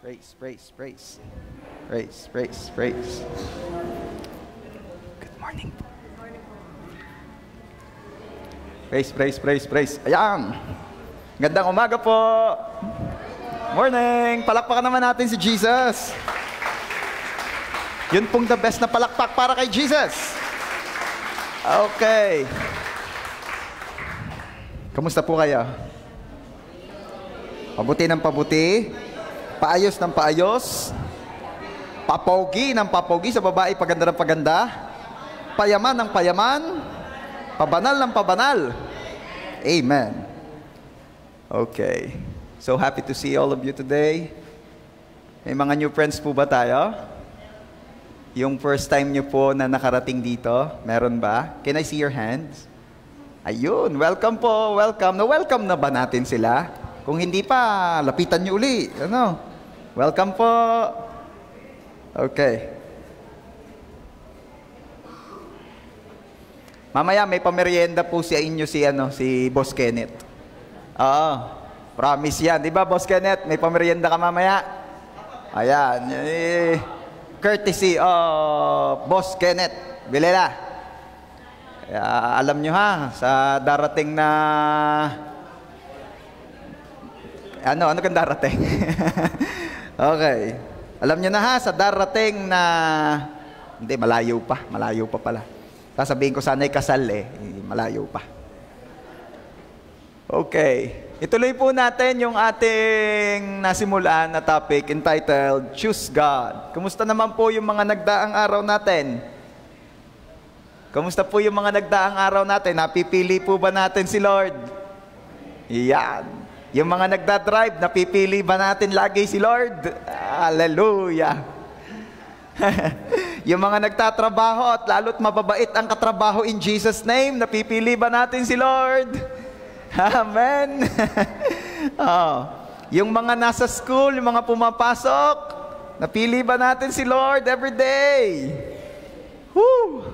Praise, praise, praise. Praise, praise, praise. Good morning po. Praise, praise, praise, praise. Ayan. Gandang umaga po. Morning. Palakpakan naman natin si Jesus. Yun pong the best na palakpak para kay Jesus. Okay. Kamusta po kayo? Pabuti ng pabuti. Paayos ng paayos. Papogi ng papogi sa babae, paganda ng paganda. Payaman ng payaman. Pabanal ng pabanal. Amen. Okay. So happy to see all of you today. May mga new friends po ba tayo? Yung first time nyo po na nakarating dito, meron ba? Can I see your hands? Ayun, welcome po, welcome. Na-welcome na ba natin sila? Kung hindi pa, lapitan nyo uli. Ano? Welcome po. Okay. Mamaya may pamerienda po sa inyo si Boss Kenneth. Oo. Promise yan. Di ba, Boss Kenneth? May pamerienda ka mamaya? Ayan. Courtesy of Boss Kenneth Bilela. Alam nyo ha, sa darating na... Ano kang darating? Okay. Alam nyo na ha, sa darating na... Hindi, malayo pa pala. Sasabihin ko sana'y kasal malayo pa. Okay. Ituloy po natin yung ating nasimulan na topic entitled, Choose God. Kumusta naman po yung mga nagdaang araw natin? Kumusta po yung mga nagdaang araw natin? Napipili po ba natin si Lord? Yan. Yung mga nagdadrive, napipili ba natin lagi si Lord? Hallelujah. Yung mga nagtatrabaho at lalo't mababait ang katrabaho in Jesus' name, napipili ba natin si Lord? Amen. Yung mga nasa school, yung mga pumapasok, napili ba natin si Lord every day? Woo!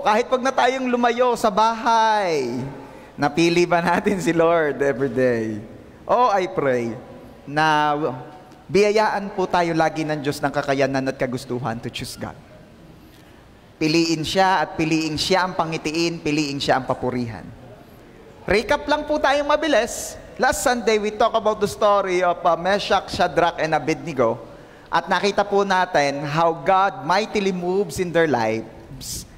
Kahit wag na tayong lumayo sa bahay, napili ba natin si Lord every day? I pray na biyayaan po tayo lagi ng Diyos ng kakayanan at kagustuhan to choose God. Piliin siya at piliin siya ang pangitiin, piliin siya ang papurihan. Recap lang po tayong mabilis. Last Sunday, we talk about the story of Meshach, Shadrach, and Abednego. At nakita po natin how God mightily moves in their lives.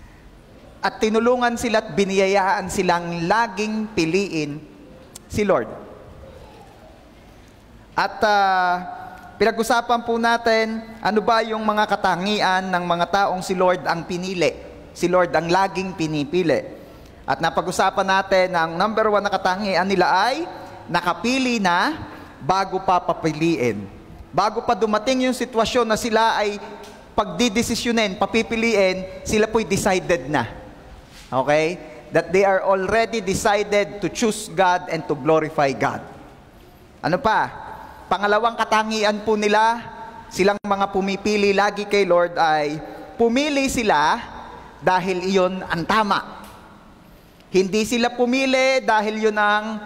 At tinulungan sila at biniyayaan silang laging piliin si Lord. At pinag-usapan po natin, ano ba yung mga katangian ng mga taong si Lord ang pinili. Si Lord ang laging pinipili. At napag-usapan natin ang number 1 na katangian nila ay nakapili na bago pa papiliin. Bago pa dumating yung sitwasyon na sila ay pagdidesisyonin, papipiliin, sila po'y decided na. Okay? That they are already decided to choose God and to glorify God. Ano pa? Pangalawang katangian po nila, silang mga pumipili lagi kay Lord ay pumili sila dahil iyon ang tama. Hindi sila pumili dahil yun ang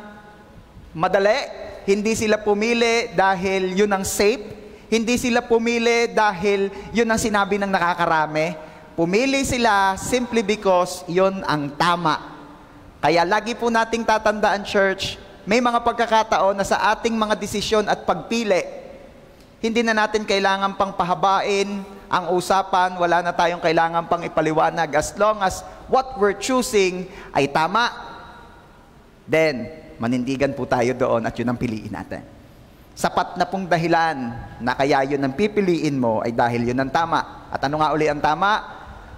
madali. Hindi sila pumili dahil yun ang safe. Hindi sila pumili dahil yun ang sinabi ng nakakarami. Pumili sila simply because yon ang tama. Kaya lagi po nating tatandaan, church, may mga pagkakataon na sa ating mga desisyon at pagpili, hindi na natin kailangan pang pahabain ang usapan, wala na tayong kailangan pang ipaliwanag. As long as what we're choosing ay tama, then manindigan po tayo doon at yun ang piliin natin. Sapat na pong dahilan na kaya yun ang pipiliin mo ay dahil yun ang tama. At ano nga uli ang tama?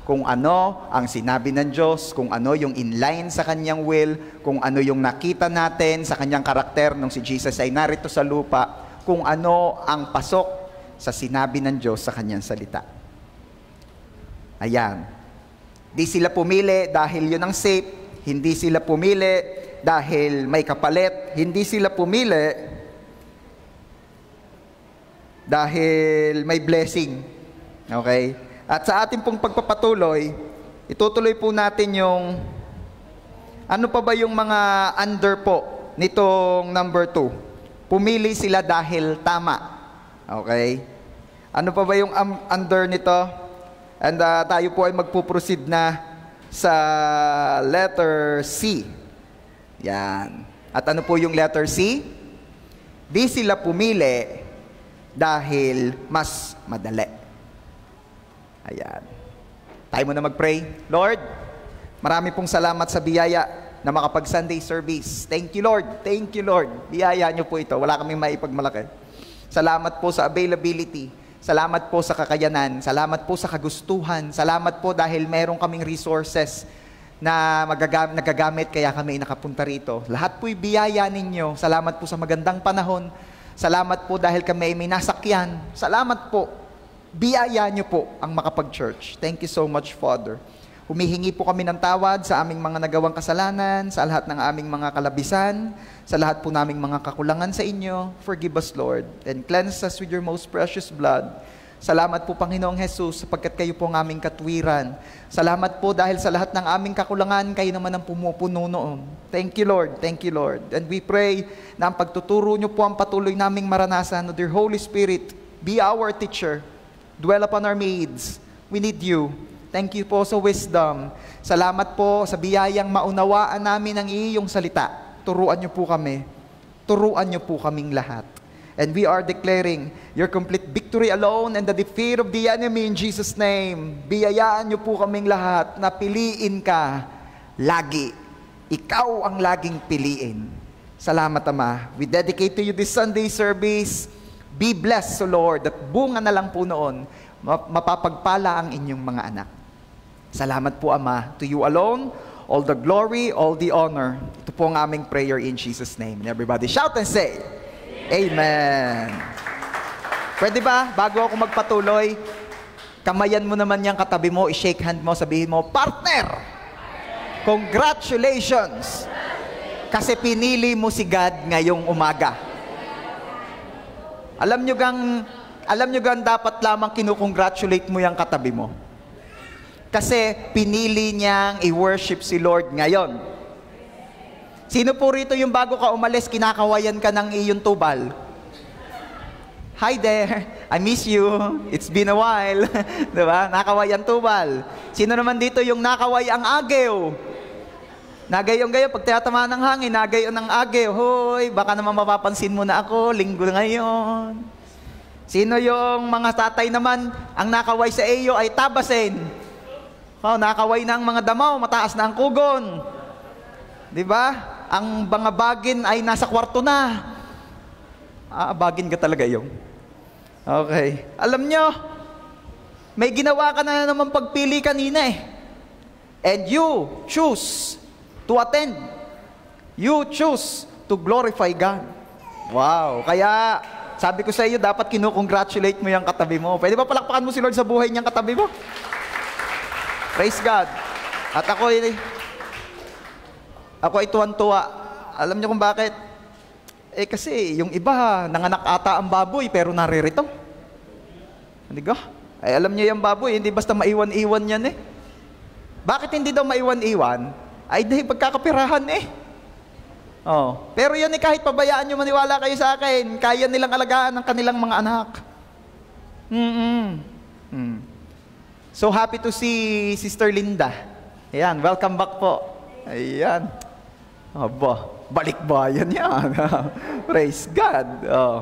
Kung ano ang sinabi ng Diyos, kung ano yung inline sa Kanyang will, kung ano yung nakita natin sa Kanyang karakter nung si Jesus ay narito sa lupa, kung ano ang pasok sa sinabi ng Diyos sa Kanyang salita. Ayan. Di sila pumili dahil yun ang safe, hindi sila pumili dahil may kapalit, hindi sila pumili dahil may blessing. Okay? At sa ating pong pagpapatuloy, itutuloy po natin yung ano pa ba yung mga under po nitong number 2. Pumili sila dahil tama. Okay? Ano pa ba yung under nito? And tayo po ay magpuproceed na sa letter C. Yan. At ano po yung letter C? Di sila pumili dahil mas madali. Ayan. Tayo muna mag-pray. Lord, marami pong salamat sa biyaya na makapag-Sunday service. Thank you, Lord. Thank you, Lord. Biyaya niyo po ito. Wala kaming maipagmalaki. Salamat po sa availability. Salamat po sa kakayanan. Salamat po sa kagustuhan. Salamat po dahil meron kaming resources na nagagamit kaya kami nakapunta rito. Lahat po'y biyaya ninyo. Salamat po sa magandang panahon. Salamat po dahil kami may nasakyan. Salamat po. Biyaya niyo po ang makapag-church. Thank you so much, Father. Humihingi po kami ng tawad sa aming mga nagawang kasalanan, sa lahat ng aming mga kalabisan, sa lahat po naming mga kakulangan sa inyo. Forgive us, Lord, and cleanse us with your most precious blood. Salamat po, Panginoong Jesus, sapagkat kayo po ang aming katwiran. Salamat po dahil sa lahat ng aming kakulangan, kayo naman ang pumupuno noon. Thank you, Lord. Thank you, Lord. And we pray na ang pagtuturo niyo po ang patuloy naming maranasan. Dear Holy Spirit, be our teacher. Dwell upon our needs. We need you. Thank you po sa wisdom. Salamat po sa biyayang maunawaan namin ang iyong salita. Turuan niyo po kami. Turuan niyo po kaming lahat. And we are declaring your complete victory alone and the defeat of the enemy in Jesus' name. Biyayaan niyo po kaming lahat na piliin ka lagi. Ikaw ang laging piliin. Salamat, Ama. We dedicate to you this Sunday service. Be blessed, O Lord, at bunga na lang po noon, mapapagpala ang inyong mga anak. Salamat po, Ama. To you alone, all the glory, all the honor. Ito po ang aming prayer in Jesus' name. And everybody shout and say, Amen. Pwede ba, bago ako magpatuloy, kamayan mo naman yung katabi mo, i-shake hand mo, sabihin mo, partner! Congratulations! Kasi pinili mo si God ngayong umaga. Alam nyo gang dapat lamang kinukongratulate mo yung katabi mo. Kasi pinili niyang i-worship si Lord ngayon. Sino po rito yung bago ka umalis, kinakawayan ka ng iyong tubal? Hi there, I miss you. It's been a while. Diba? Nakawayan tubal. Sino naman dito yung nakaway ang agew? Nagayong-gayo, pag tinatamaan ng hangin, nagayon ng agew. Hoy, baka naman mapapansin mo na ako, linggo ngayon. Sino yung mga tatay naman, ang nakaway sa iyo ay tabasin. Oh, nakaway na ang mga damaw, mataas na ang kugon. Diba? Ang mga bagin ay nasa kwarto na. Bagin ka talaga yung. Okay. Alam nyo, may ginawa ka na naman pagpili kanina eh. And you choose to attend. You choose to glorify God. Wow. Kaya, sabi ko sa iyo, dapat kinukongratulate mo yung katabi mo. Pwede ba palakpakan mo si Lord sa buhay niyang katabi mo? Praise God. At ako ay tuwan-tuwa. Alam niyo kung bakit? Kasi yung iba, nanganak ata ang baboy, pero naririto. Hindi ka? Alam niyo yung baboy, hindi basta maiwan-iwan yan eh. Bakit hindi daw maiwan-iwan? Ay dahil pagkakapirahan eh. Oh. Pero yan eh, kahit pabayaan nyo, maniwala kayo sa akin, kaya nilang alagaan ang kanilang mga anak. So happy to see Sister Linda. Ayan, welcome back po. Ayan. Aba, balikbayan yan. Praise God. Oh.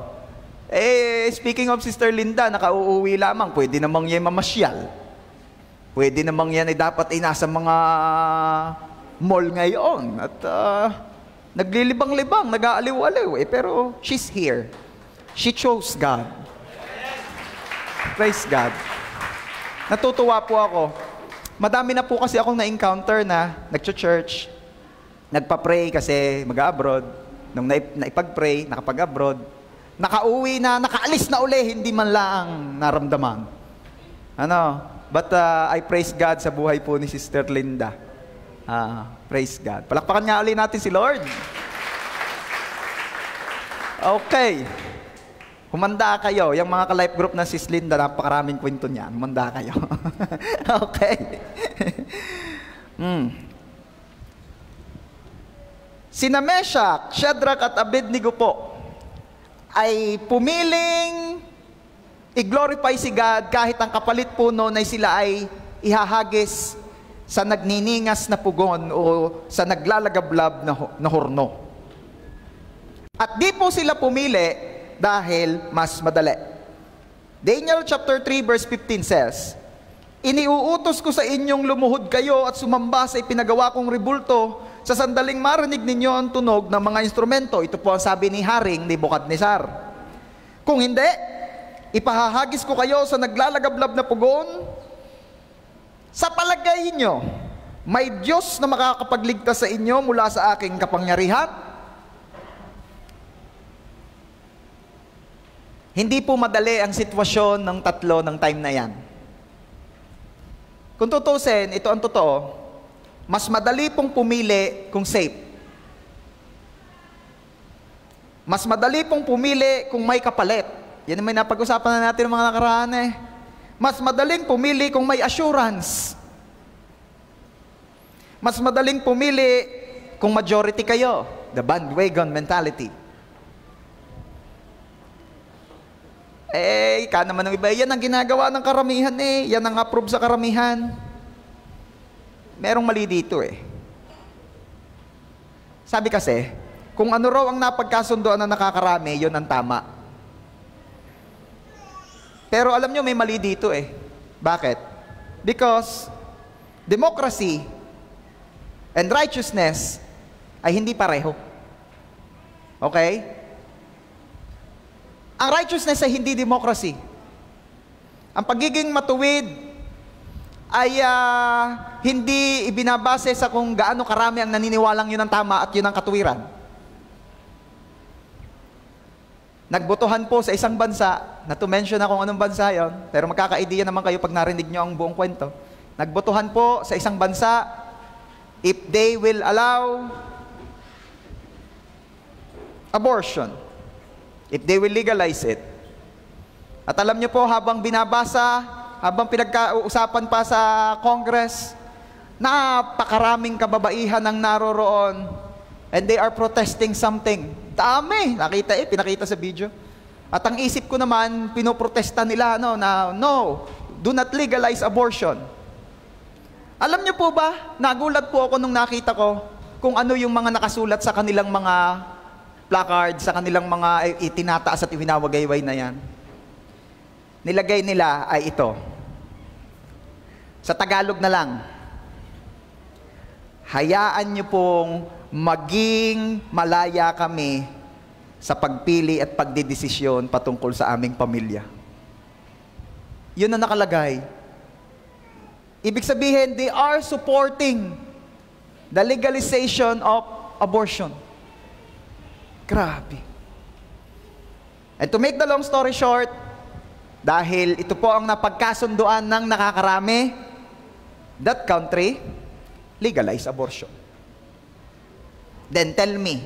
Speaking of Sister Linda, nakauuwi lamang, pwede namang yan mamasyal. Pwede namang yan ay dapat ay nasa mga mall ngayon at naglilibang-libang, nag-aaliw-aliw pero she's here. She chose God. Praise God. Natutuwa po ako. Madami na po kasi akong na-encounter na nag-church, nagpa-pray kasi mag-abroad. Nung naipag-pray, nakapag-abroad, nakauwi na, nakaalis na uli, hindi man lang naramdaman. But I praise God sa buhay po ni Sister Linda. Praise God. Palakpakan nga ulit natin si Lord. Okay. Humanda kayo. Yung mga ka-life group na Sis Linda, napakaraming kwento niyan. Humanda kayo. Okay. Sina Meshach, Shadrach at Abednego po ay pumiling i-glorify si God kahit ang kapalit po noon ay sila ay ihahagis sa nagniningas na pugon o sa naglalagablab na horno. At di po sila pumili dahil mas madali. Daniel chapter 3 verse 15 says, "Iniuutos ko sa inyong lumuhod kayo at sumamba sa ipinagawa kong rebulto sa sandaling marinig ninyo ang tunog ng mga instrumento." Ito po ang sabi ni Haring Nebukadnezar. "Kung hindi, ipahahagis ko kayo sa naglalagablab na pugon. Sa palagay nyo, may Diyos na makakapagligtas sa inyo mula sa aking kapangyarihan?" Hindi po madali ang sitwasyon ng tatlo ng time na yan. Kung tutusin, ito ang totoo, mas madali pong pumili kung safe. Mas madali pong pumili kung may kapalit. Yan ang may napag-usapan na natin ng mga nakaraan eh. Mas madaling pumili kung may assurance. Mas madaling pumili kung majority kayo. The bandwagon mentality. Ka naman ng iba, yan ang ginagawa ng karamihan eh. Yan ang approve sa karamihan. Merong mali dito eh. Sabi kasi, kung ano raw ang napagkasundoan na nakakarami, yun ang tama. Pero alam nyo, may mali dito eh. Bakit? Because democracy and righteousness ay hindi pareho. Okay? Ang righteousness ay hindi democracy. Ang pagiging matuwid ay hindi ibinabase sa kung gaano karami ang naniniwalang yun ang tama at yun ang katuwiran. Nagbotohan po sa isang bansa, na to mention na kung anong bansa yon, pero magkaka-idea naman kayo pag narinig nyo ang buong kwento. Nagbotohan po sa isang bansa, if they will allow abortion, if they will legalize it. At alam nyo po, habang binabasa, habang pinagkausapan pa sa Congress, napakaraming kababaihan ang naroroon and they are protesting something. Dami! Pinakita sa video. At ang isip ko naman, pinoprotesta nila na no, do not legalize abortion. Alam nyo po ba, nagulat po ako nung nakita ko kung ano yung mga nakasulat sa kanilang mga placard, sa kanilang mga itinataas at iwinawagayway na yan. Nilagay nila ay ito. Sa Tagalog na lang, hayaan niyo pong maging malaya kami sa pagpili at pagdidesisyon patungkol sa aming pamilya. Yun ang nakalagay. Ibig sabihin, they are supporting the legalization of abortion. Grabe. And to make the long story short, dahil ito po ang napagkasunduan ng nakakarami, that country legalize abortion. Then tell me,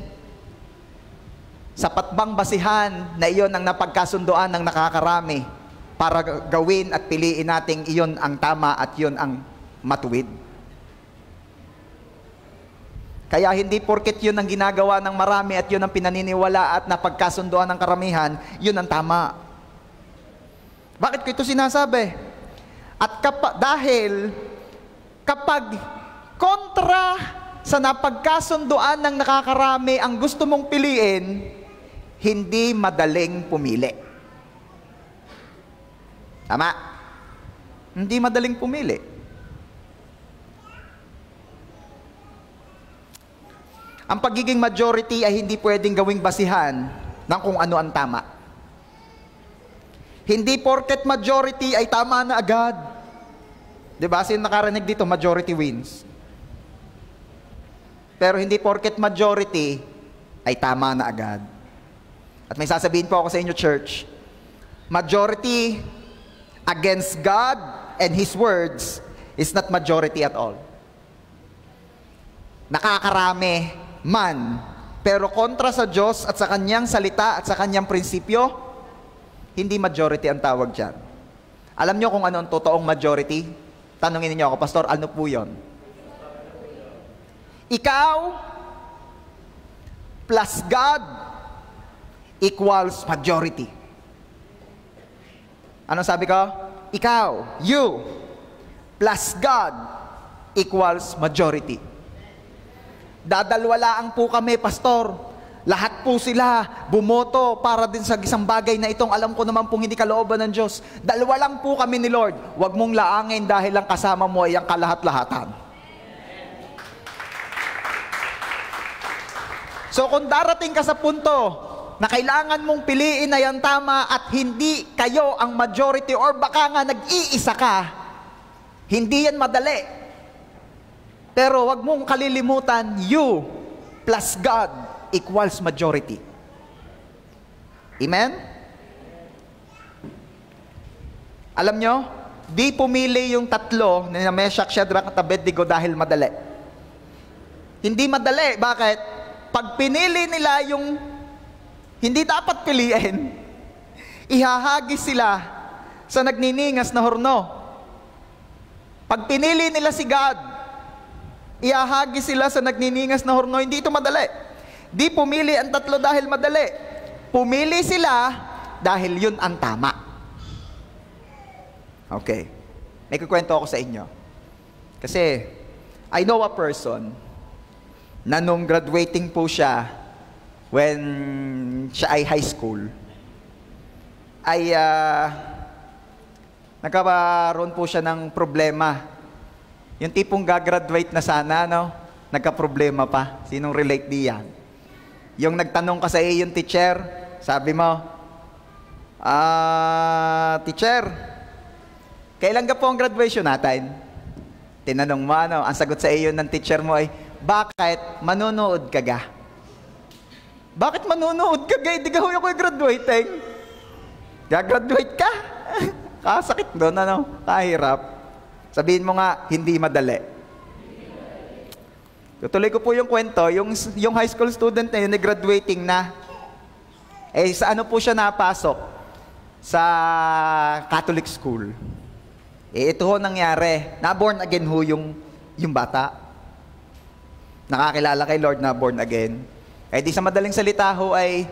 sapat bang basihan na iyon ang napagkasunduan ng nakakarami para gawin at piliin nating iyon ang tama at iyon ang matuwid? Kaya hindi porket yun ang ginagawa ng marami at yun ang pinaniniwala at napagkasunduan ng karamihan, yun ang tama. Bakit ko ito sinasabi? At dahil kapag kontra sa napagkasunduan ng nakakarami ang gusto mong piliin, hindi madaling pumili. Tama? Hindi madaling pumili. Ang pagiging majority ay hindi pwedeng gawing basihan ng kung ano ang tama. Hindi porket majority ay tama na agad. Diba? Sino nakarinig dito, majority wins. Pero hindi porket majority ay tama na agad. At may sasabihin po ako sa inyo, church, majority against God and His words is not majority at all. Nakakarami man, pero kontra sa Diyos at sa Kanyang salita at sa Kanyang prinsipyo, hindi majority ang tawag dyan. Alam nyo kung ano ang totoong majority? Tanungin niyo ako, Pastor, ano po yun? Ikaw plus God equals majority. Anong sabi ko? Ikaw, you, plus God equals majority. Dadalwalaan po kami, pastor. Lahat po sila bumoto para din sa isang bagay na itong alam ko naman pong hindi kalooban ng Diyos. Dalawa lang po kami ni Lord. Huwag mong laangin dahil ang kasama mo ay ang kalahat-lahatan. So kung darating ka sa punto na kailangan mong piliin na yan tama at hindi kayo ang majority or baka nga nag-iisa ka, hindi yan madali. Pero wag mong kalilimutan, you plus God equals majority. Amen? Alam nyo, di pumili yung tatlo na Meshach, Shadrach at Abednego dahil madali. Hindi madali. Bakit? Pag pinili nila yung hindi dapat piliin, ihahagis sila sa nagniningas na horno. Pag pinili nila si God, ihahagis sila sa nagniningas na horno. Hindi ito madali. Di pumili ang tatlo dahil madali. Pumili sila dahil yun ang tama. Okay. May kukwento ako sa inyo. Kasi, I know a person na nung graduating po siya, when siya ay high school, ay nagkaroon po siya ng problema. Yung tipong gagraduate na sana, no? Nagka-problema pa. Sinong relate diyan? Yung nagtanong ka sa yung teacher, sabi mo, teacher, kailan ka po ang graduation natin? Tinanong mo, ano? Ang sagot sa iyo ng teacher mo ay, bakit manunood ka ga? Bakit manunood ka ga? Hindi ka huy ako graduating. Gagraduate ka? Kasakit doon, ano? Kahirap. Sabihin mo nga, hindi madali. Tutuloy ko po yung kwento, yung high school student na yun, graduating na. Eh, sa ano po siya napasok? Sa Catholic school. Eh, ito ho nangyari. Na-born again ho yung bata. Nakakilala kay Lord na born again. Eh di sa madaling salita ho ay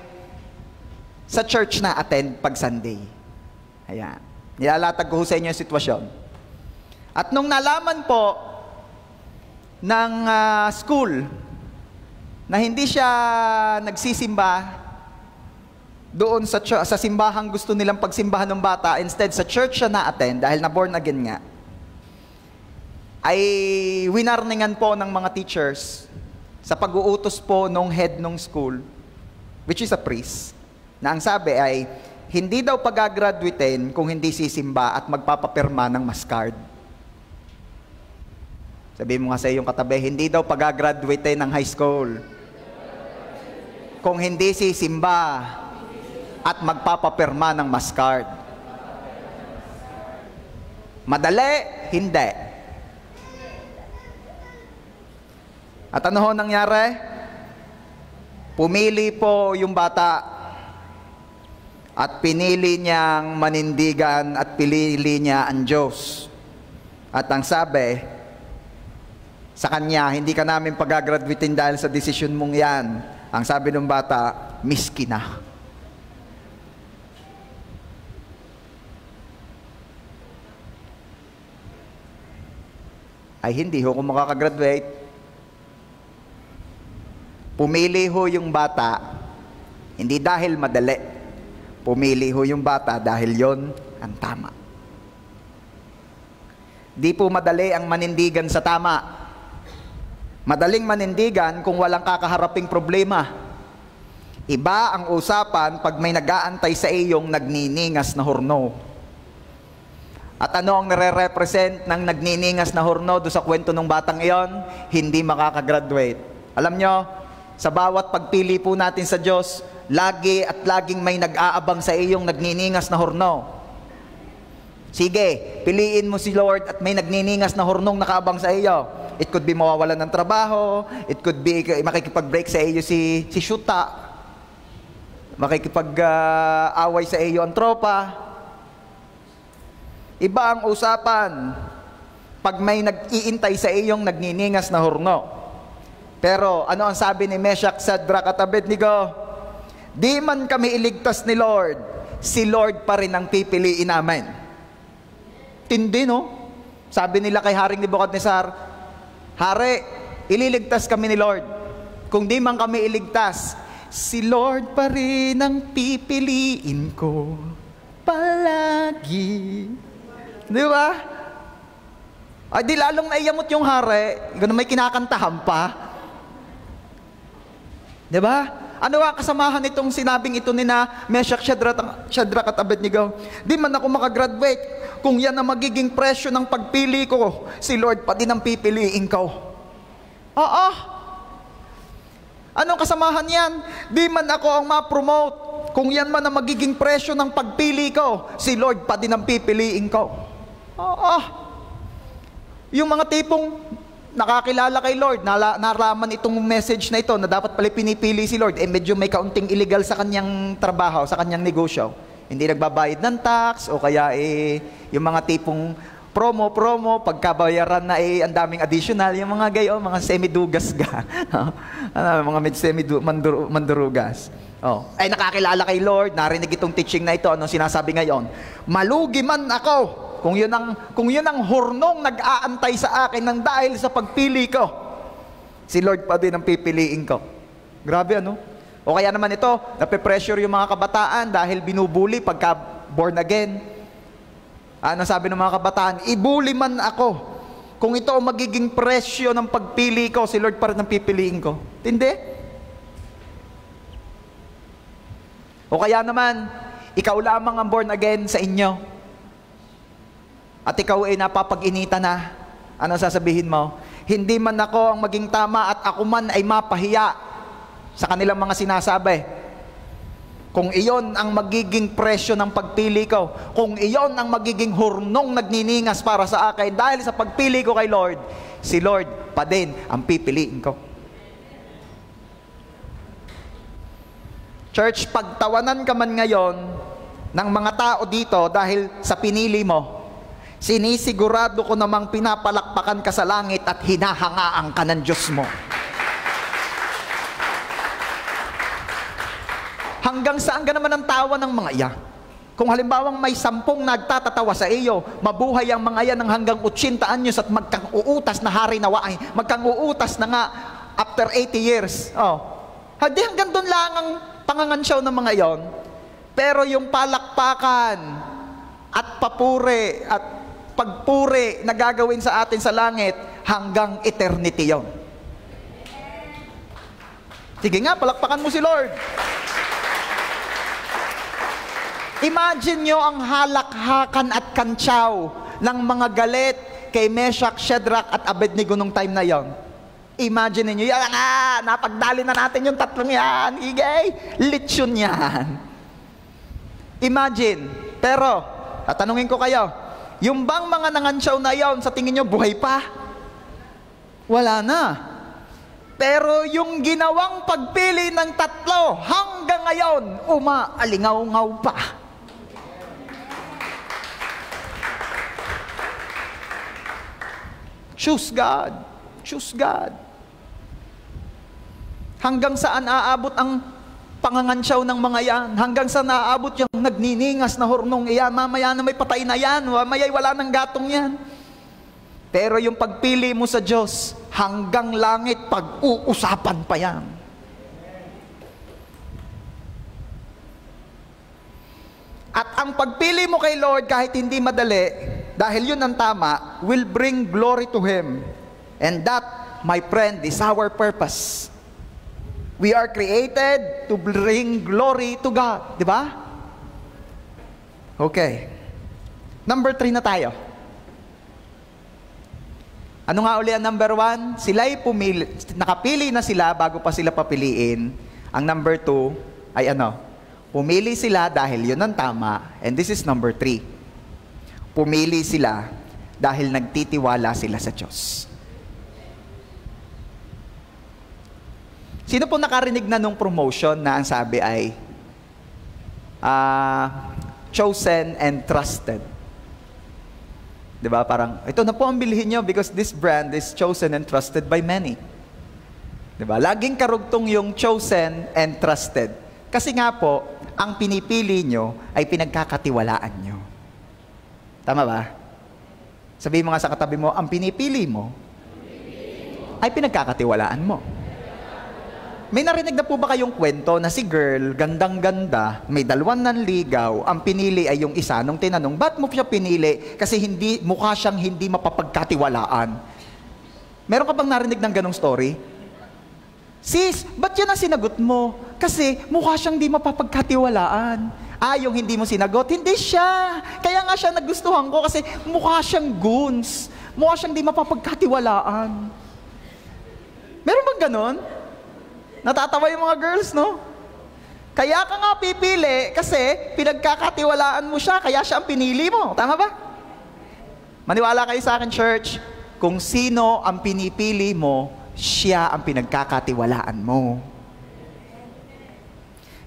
sa church na attend pag Sunday. Ayan. Nilalatag ko ho sa inyo yung sitwasyon. At nung nalaman po ng school na hindi siya nagsisimba doon sa simbahang gusto nilang pagsimbahan ng bata, instead sa church siya na-attend dahil na born again nga, ay winarningan po ng mga teachers sa pag-uutos po nung head ng school, which is a priest, na ang sabi ay, hindi daw pag-graduatein kung hindi sisimba at magpapapirma ng maskard. Sabihin mo nga sa iyong katabi, hindi daw pag-graduatein ng high school kung hindi sisimba at magpapapirma ng maskard. Madali? Hindi. At ano ho nangyari? Pumili po yung bata at pinili niyang manindigan at pinili niya ang Diyos. At ang sabi sa kanya, hindi ka namin pag-graduatein dahil sa desisyon mong yan. Ang sabi ng bata, miskin na. Ay hindi ho kung makakagraduate. Pumili ho yung bata, hindi dahil madali. Pumili ho yung bata dahil yon ang tama. Di po madali ang manindigan sa tama. Madaling manindigan kung walang kakaharaping problema. Iba ang usapan pag may nag-aantay sa iyong nagniningas na horno. At ano ang nare-represent ng nagniningas na horno doon sa kwento ng batang iyon? Hindi makakagraduate. Alam nyo, sa bawat pagpili po natin sa Diyos, lagi at laging may nag-aabang sa iyong nagniningas na horno. Sige, piliin mo si Lord at may nagniningas na hornong nakaabang sa iyo. It could be mawawalan ng trabaho, it could be makikipag-break sa iyo si Shuta, makikipag-away sa iyo ang tropa. Iba ang usapan pag may nag-iintay sa iyong nagniningas na horno. Pero ano ang sabi ni Meshach, Shadrach at Abednego? Di man kami iligtas ni Lord, si Lord pa rin ang pipiliin namin. Tindi, no? Sabi nila kay Haring Nebuchadnezzar, Hari, ililigtas kami ni Lord. Kung di man kami iligtas, si Lord pa rin ang pipiliin ko palagi. Di ba? Ay di lalong naiyamot yung hari, ganun may kinakantahan pa. Di ba? Ano ang kasamahan itong sinabing ito ni na Meshach, Shadrach at Abednego? Di man ako makagraduate kung yan ang magiging presyo ng pagpili ko, si Lord pa din ang pipiliin ko. Oo. Anong kasamahan yan? Di man ako ang ma-promote kung yan man ang magiging presyo ng pagpili ko, si Lord pa din ang pipiliin ko. Oo. Yung mga tipong nakakilala kay Lord, naraman itong message na ito na dapat pala pinipili si Lord, medyo may kaunting illegal sa kanyang trabaho, sa kanyang negosyo. Hindi nagbabayad ng tax, o kaya yung mga tipong promo, pagkabayaran na ang daming additional, yung mga gayo, mga semidugas ga. Mga mandurugas. Ay nakakilala kay Lord, narinig itong teaching na ito, anong sinasabi ngayon? Malugi man ako kung yun ang hurnong nag-aantay sa akin ng dahil sa pagpili ko, si Lord pa din ang pipiliin ko. Grabe, ano? O kaya naman ito, nape-pressure yung mga kabataan dahil binubuli pagka born again. Ano sabi ng mga kabataan? Ibuli man ako. Kung ito ang magiging presyo ng pagpili ko, si Lord pa rin ang pipiliin ko. Tindi? O kaya naman, ikaw lamang ang born again sa inyo. At ikaw ay napapag-inita na. Ano sasabihin mo? Hindi man ako ang maging tama at ako man ay mapahiya sa kanilang mga sinasabi. Kung iyon ang magiging presyo ng pagpili ko, kung iyon ang magiging hurnong nagniningas para sa akin dahil sa pagpili ko kay Lord, si Lord pa din ang pipiliin ko. Church, pagtawanan ka man ngayon ng mga tao dito dahil sa pinili mo, sinisigurado ko namang pinapalakpakan ka sa langit at hinahangaan ka ng Diyos mo. Hanggang saan ka naman ang tawa ng mga iya? Kung halimbawang may 10 nagtatatawa sa iyo, mabuhay ang mga yan ng hanggang 80 anyos at magkang-uutas na hari na waay, magkang-uutas na nga after 80 years. Hindi hanggang doon lang ang pangangansyaw ng mga yon. Pero yung palakpakan at papuri at pagpuri na gagawin sa atin sa langit, hanggang eternity yon. Sige nga, palakpakan mo si Lord. Imagine nyo ang halakhakan at kantsaw ng mga galit kay Meshach, Shadrach at Abednego nung time na yon. Imagine nyo, yan napagdali na natin yung tatlong yan. Igay, lechon yan. Imagine, pero, tatanungin ko kayo, yung bang mga nangansyaw na yon, sa tingin nyo, buhay pa? Wala na. Pero yung ginawang pagpili ng tatlo, hanggang ngayon, umaalingaw-ngaw pa. Choose God. Choose God. Hanggang saan aabot ang pangangansyaw ng mga yan? Hanggang saan aabot yung nagniningas na hurnong iyan? Mamaya na may patay na yan. Mamaya wala ng gatong yan. Pero yung pagpili mo sa Diyos, hanggang langit, pag-uusapan pa yan. At ang pagpili mo kay Lord, kahit hindi madali, dahil yun ang tama, will bring glory to Him. And that, my friend, is our purpose. We are created to bring glory to God. Di ba? Okay. Number 3 na tayo. Ano nga uli ang number 1? Sila'y pumili, nakapili na sila bago pa sila papiliin. Ang number 2 ay ano? Pumili sila dahil yun ang tama. And this is number 3. Pumili sila dahil nagtitiwala sila sa Diyos. Sino po nakarinig na nung promotion na ang sabi ay chosen and trusted? Diba? Parang, ito na po ang bilhin nyo because this brand is chosen and trusted by many. Diba? Laging karugtong yung chosen and trusted. Kasi nga po, ang pinipili nyo ay pinagkakatiwalaan nyo. Tama ba? Sabihin mo nga sa katabi mo, ang pinipili mo ay pinagkakatiwalaan mo. May narinig na po ba kayong kwento na si girl, gandang-ganda, may dalawang nanligaw, ang pinili ay yung isa. Nung tinanong, ba't mo siya pinili? Kasi mukha siyang hindi mapapagkatiwalaan. Meron ka bang narinig ng ganong story? Sis, ba't yan ang sinagot mo? Kasi mukha siyang hindi mapapagkatiwalaan. Yung hindi mo sinagot, hindi siya. Kaya nga siya nagustuhan ko kasi mukha siyang goons. Mukha siyang hindi mapapagkatiwalaan. Meron bang ganon? Natatawa yung mga girls, no? Kaya ka nga pipili kasi pinagkakatiwalaan mo siya, kaya siya ang pinili mo. Tama ba? Maniwala kayo sa akin, church, kung sino ang pinipili mo, siya ang pinagkakatiwalaan mo.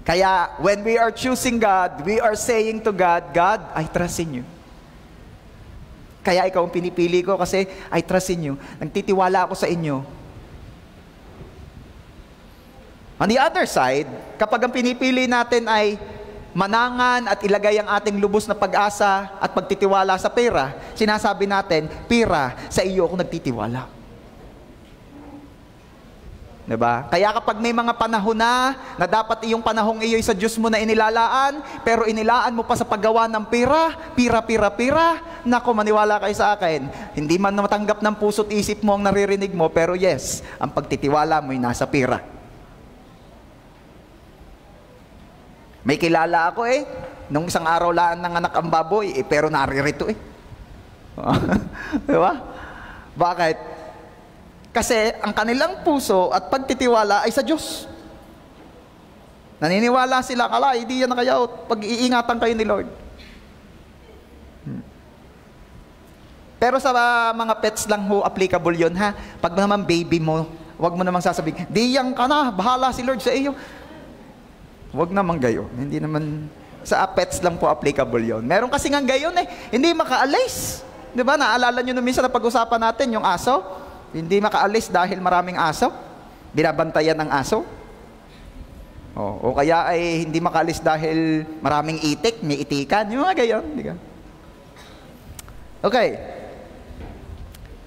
Kaya, when we are choosing God, we are saying to God, God, I trust in you. Kaya ikaw ang pinipili ko kasi I trust in you. Nagtitiwala ako sa inyo. On the other side, kapag ang pinipili natin ay manangan at ilagay ang ating lubos na pag-asa at pagtitiwala sa pera, sinasabi natin, pera, sa iyo ako nagtitiwala. Diba? Kaya kapag may mga panahon na dapat iyong panahong iyo'y sa Diyos mo na inilalaan, pero inilaan mo pa sa paggawa ng pira, nako, maniwala kayo sa akin, hindi man matanggap ng puso't isip mo ang naririnig mo, pero yes, ang pagtitiwala mo'y nasa pira. May kilala ako nung isang araw lang nanganak ang baboy, pero naririto Diba? Bakit? Kasi ang kanilang puso at pagtitiwala ay sa Diyos. Naniniwala sila, hindi yan nakayaot, pag-iingatan kayo ni Lord. Pero sa mga pets lang ho, applicable yun ha. Pag naman baby mo, wag mo namang sasabihin, diyan ka na, bahala si Lord sa iyo. Huwag naman gayon. Hindi naman, sa pets lang po applicable yon. Meron kasi nga gayon hindi makaalis. Di ba? Naalala nyo na minsan na pag-usapan natin, yung aso. Hindi makaalis dahil maraming aso. Binabantayan ng aso. O kaya ay hindi makaalis dahil maraming itik, may itikan. Yung mga gayon. Di ba? Okay.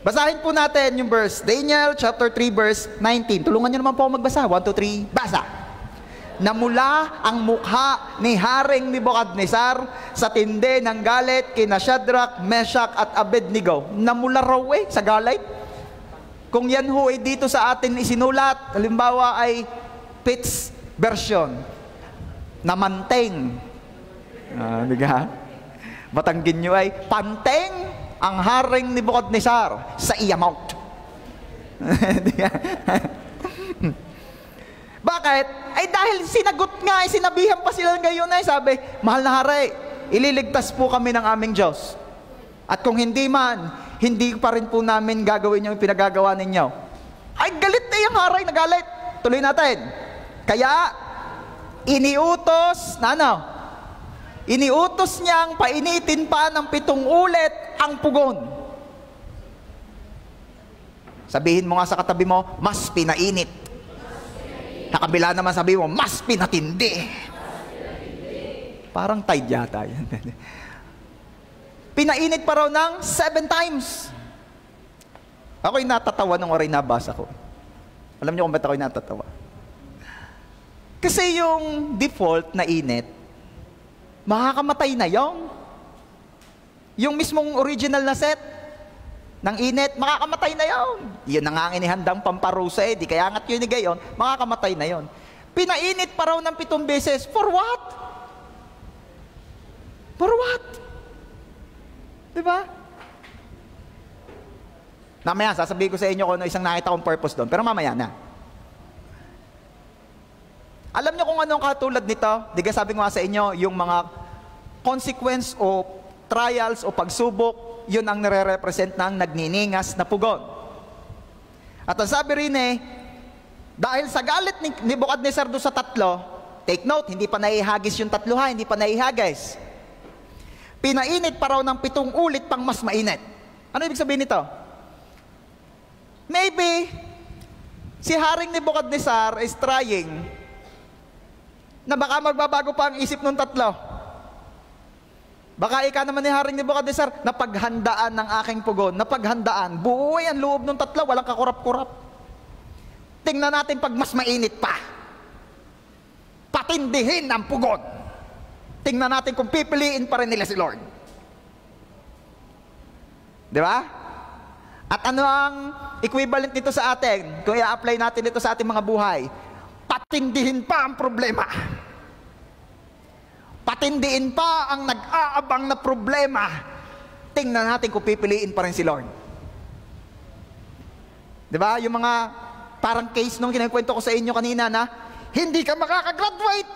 Basahin po natin yung verse. Daniel chapter 3 verse 19. Tulungan nyo naman po ako magbasa. 1, 2, 3, basa! Namula ang mukha ni Haring Nebuchadnezzar sa tindi ng galit kina Shadrach, Meshach at Abednego. Namula raw sa galit. Kung yan ho ay dito sa atin isinulat, halimbawa ay Pitt's version, namanteng. Diga? Batanggin nyo ay, panteng ang Haring Nebuchadnezzar sa iyamot. Diga? Bakit? Ay dahil sinagot nga, sinabihan pa sila ngayon sabi, mahal na hari, ililigtas po kami ng aming Diyos. At kung hindi man, hindi pa rin po namin gagawin yung pinagagawa ninyo. Ay galit yung hari, nagalit. Tuloy natin. Kaya, iniutos niyang painitin pa ng 7 ulit ang pugon. Sabihin mo nga sa katabi mo, mas pinainit. Sa kabila naman sabi mo, mas pinatindi. Parang tide yata yan. Pinainit pa raw ng 7 times. Ako'y natatawa nung oray nabasa ko. Alam niyo kung ba't ako'y natatawa? Kasi yung default na init, makakamatay na yung mismong original na set ng init, makakamatay na yon. Yun na nga ang inihandang pamparusa di kaya nga't yun gayon, makakamatay na yon. Pinainit pa raw ng 7 beses. For what? For what? Diba? Mamaya, sasabihin ko sa inyo kung ano isang nakita kong purpose doon, pero mamaya na. Alam niyo kung anong katulad nito? Diga sabi ko nga sa inyo, yung mga consequence o trials o pagsubok, yun ang nare-represent ng nagniningas na pugon. At ang sabi rin dahil sa galit ni Nebuchadnezzar doon sa 3, take note, hindi pa naihagis yung 3 hindi pa naihagis. Pinainit pa raw ng 7 ulit pang mas mainit. Ano ibig sabihin nito? Maybe, si Haring Nebuchadnezzar is trying na baka magbabago pa ang isip ng tatlo. Baka ika naman ni Haring Nebukadnesar, napaghandaan ng aking pugon, napaghandaan, buuwi ang loob ng tatlo, walang kakurap-kurap. Tingnan natin pag mas mainit pa. Patindihin ang pugon. Tingnan natin kung pipiliin pa rin nila si Lord. Di ba? At ano ang equivalent nito sa atin? Kung i-apply natin ito sa ating mga buhay, patindihin pa ang problema. Patindihin pa ang nag-aabang na problema. Tingnan natin kung pipiliin pa rin si Lord. Di ba? Yung mga parang case nung kinakwento ko sa inyo kanina na hindi ka makakagraduate.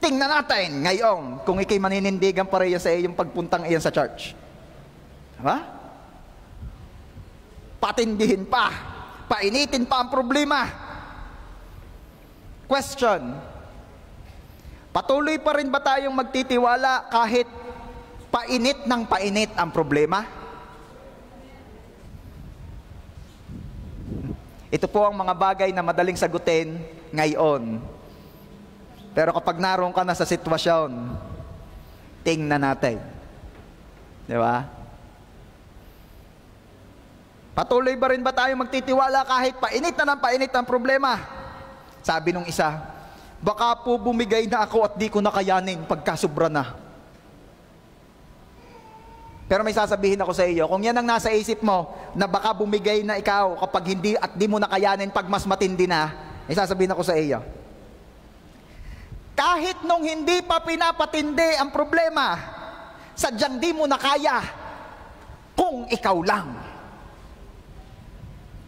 Tingnan natin ngayon kung ikay maninindigan pa rin sa iyong pagpuntang iyan sa church. Diba? Patindihin pa. Painitin pa ang problema. Question. Patuloy pa rin ba tayong magtitiwala kahit painit ng painit ang problema? Ito po ang mga bagay na madaling sagutin ngayon. Pero kapag naroon ka na sa sitwasyon, tingnan natin. Di ba? Patuloy ba rin ba tayo magtitiwala kahit painit na ng painit ang problema? Sabi nung isa, baka po bumigay na ako at di ko nakayanin pagkasubra na. Pero may sasabihin ako sa iyo, kung yan ang nasa isip mo, na baka bumigay na ikaw kapag hindi at di mo nakayanin pag mas matindi na, may sasabihin ako sa iyo, kahit nung hindi pa pinapatindi ang problema, sadyang di mo na kaya kung ikaw lang.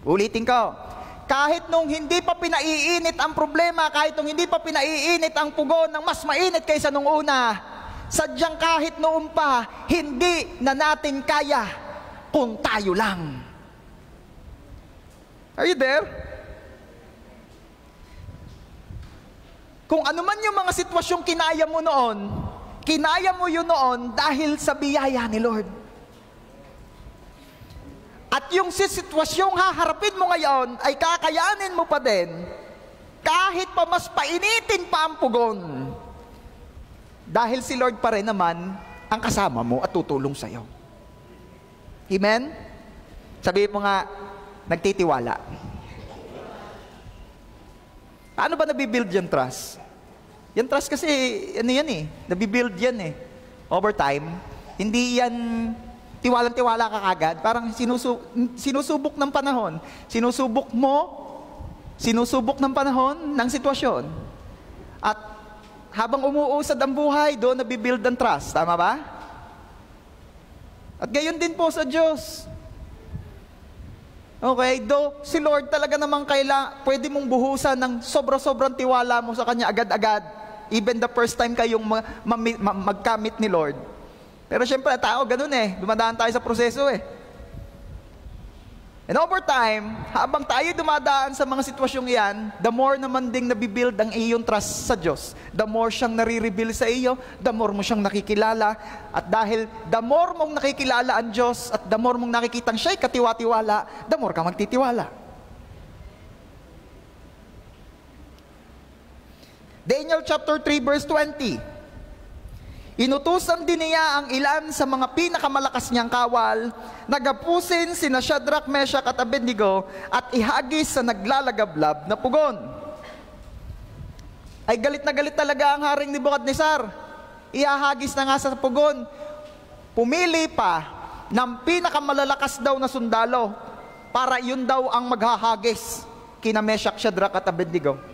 Ulitin ko, kahit nung hindi pa pinaiinit ang problema, kahit nung hindi pa pinaiinit ang pugon ng mas mainit kaysa nung una, sadyang kahit noon pa, hindi na natin kaya kung tayo lang. Are you there? Kung ano man yung mga sitwasyong kinaya mo noon, kinaya mo yun noon dahil sa biyaya ni Lord. At yung sitwasyong haharapin mo ngayon ay kakayanin mo pa din kahit pa mas painitin pa ang pugon. Dahil si Lord pa rin naman ang kasama mo at tutulong sa'yo. Amen? Sabihin mo nga, nagtitiwala. Paano ba nabibuild yung trust? Yung trust kasi, ano yan eh, nabibuild yan eh. Over time, hindi yan tiwalang-tiwala ka kagad. Parang sinusubok ng panahon. Sinusubok ng panahon ng sitwasyon. At habang umuusad ang buhay, doon nabibuild ang trust. Tama ba? At gayon din po sa Diyos. Okay, do si Lord talaga namang pwede mong buhusan ng sobra-sobrang tiwala mo sa Kanya agad-agad. Even the first time kayong magkamit ni Lord. Pero syempre, tao, ganun eh. Dumadaan tayo sa proseso eh. And over time, habang tayo dumadaan sa mga sitwasyong iyan, the more naman ding nabibuild ang iyong trust sa Diyos. The more siyang nare-reveal sa iyo, the more mo siyang nakikilala. At dahil the more mong nakikilala ang Diyos, at the more mong nakikitang siya'y katiwa-tiwala, the more ka magtitiwala. Daniel chapter 3 verse 20. Inutusan din niya ang ilan sa mga pinakamalakas niyang kawal, nagapusin sina Shadrach, Meshach at Abednego at ihagis sa naglalagablab na pugon. Ay galit na galit talaga ang Haring Nebukadnesar. Ihahagis na nga sa pugon. Pumili pa ng pinakamalalakas daw na sundalo para yun daw ang maghahagis kina Meshach, Shadrach at Abednego.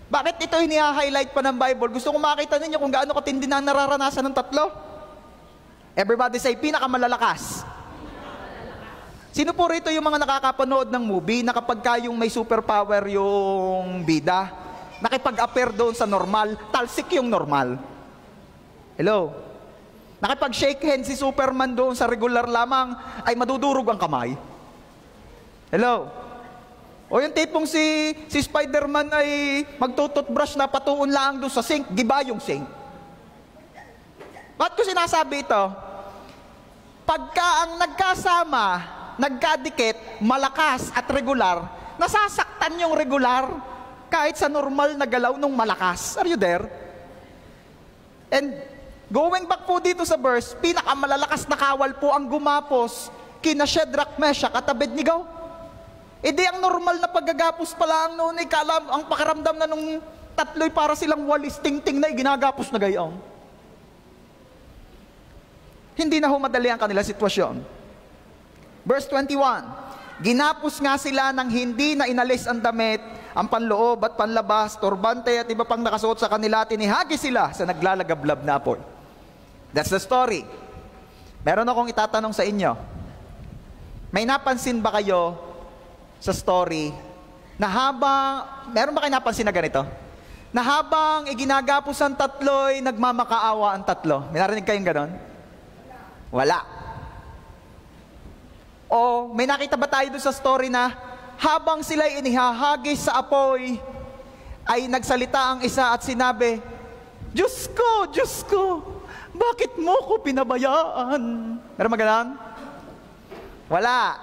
Bakit ito hini-highlight pa ng Bible? Gusto ko makita ninyo kung gaano katindi na nararanasan ng tatlo. Everybody say, pinakamalalakas. Sino po rito yung mga nakakapanood ng movie na kapag kayong may superpower yung bida, nakipag-appear doon sa normal, talsik yung normal? Hello? Nakipag-shake hand si Superman doon sa regular lamang, ay madudurog ang kamay? Hello? O yung tipong si Spider-Man ay magtututbrush na patuon lang doon sa sink, giba yung sink. Bakit ko sinasabi ito? Pagka ang nagkasama, nagkadikit, malakas at regular, nasasaktan yung regular, kahit sa normal na galaw nung malakas. Are you there? And going back po dito sa verse, pinakamalalakas na kawal po ang gumapos kina Shadrach, Meshach at Abednego. E di ang normal na paggagapos pala ang noon, ang pakaramdam na nung tatlo'y para silang walis tingting na ginagapos na gayong. Hindi na humadali ang kanila sitwasyon. Verse 21, ginapos nga sila nang hindi na inalis ang damit, ang panloob at panlabas, turbante at iba pang nakasuot sa kanila, tinihagi sila sa naglalagablab na apoy. That's the story. Meron akong itatanong sa inyo. May napansin ba kayo sa story na meron ba kayo napansin na ganito? Na habang iginagapos ang tatlo'y nagmamakaawa ang tatlo. May narinig kayong ganon? Wala. O may nakita ba tayo doon sa story na habang sila'y inihahagis sa apoy, ay nagsalita ang isa at sinabi, Diyos ko, bakit mo ko pinabayaan? Meron ba ganon? Wala.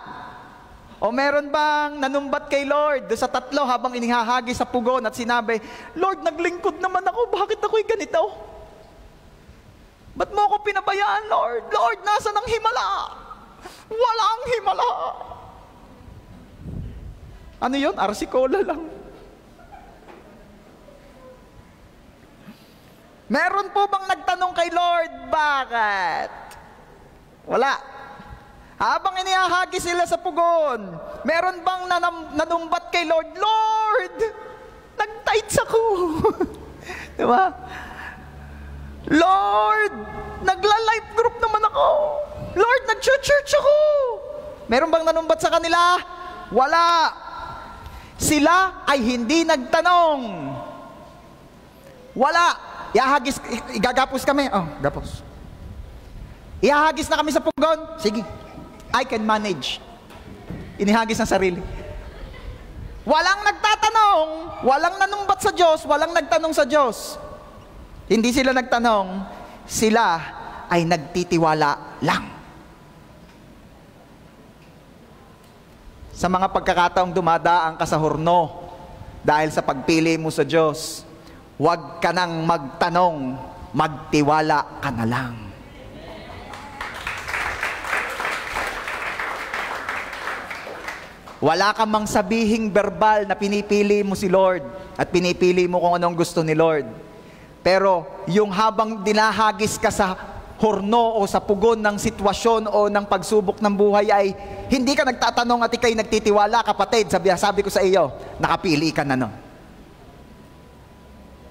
O meron bang nanumbat kay Lord doon sa tatlo habang inihahagi sa pugon at sinabi, Lord, naglingkod naman ako, bakit ako'y ganito? Ba't mo ako pinabayaan, Lord? Lord, nasaan ang himala? Walang himala. Ano yun? Arsikola lang. Meron po bang nagtanong kay Lord, bakit? Wala. Habang inihahagi sila sa pugon, meron bang nanumbat kay Lord, Lord, nag-tights ako. Diba? Lord, nagla-life group naman ako. Lord, nag-church ako. Meron bang nanumbat sa kanila? Wala. Sila ay hindi nagtanong. Wala. Igagapos kami. Oh, gapos. Ihahagis na kami sa pugon. Sige. I can manage. Inihagis ng sarili. Walang nagtatanong, walang nanumbat sa Diyos, walang nagtanong sa Diyos. Hindi sila nagtanong, sila ay nagtitiwala lang. Sa mga pagkakataong dumadaan ka sa horno dahil sa pagpili mo sa Diyos, huwag ka nang magtanong, magtiwala ka na lang. Wala ka mang sabihing verbal na pinipili mo si Lord at pinipili mo kung anong gusto ni Lord. Pero yung habang dinahagis ka sa horno o sa pugon ng sitwasyon o ng pagsubok ng buhay ay hindi ka nagtatanong at ikay nagtitiwala, kapatid, sabi ko sa iyo, nakapili ka na nun.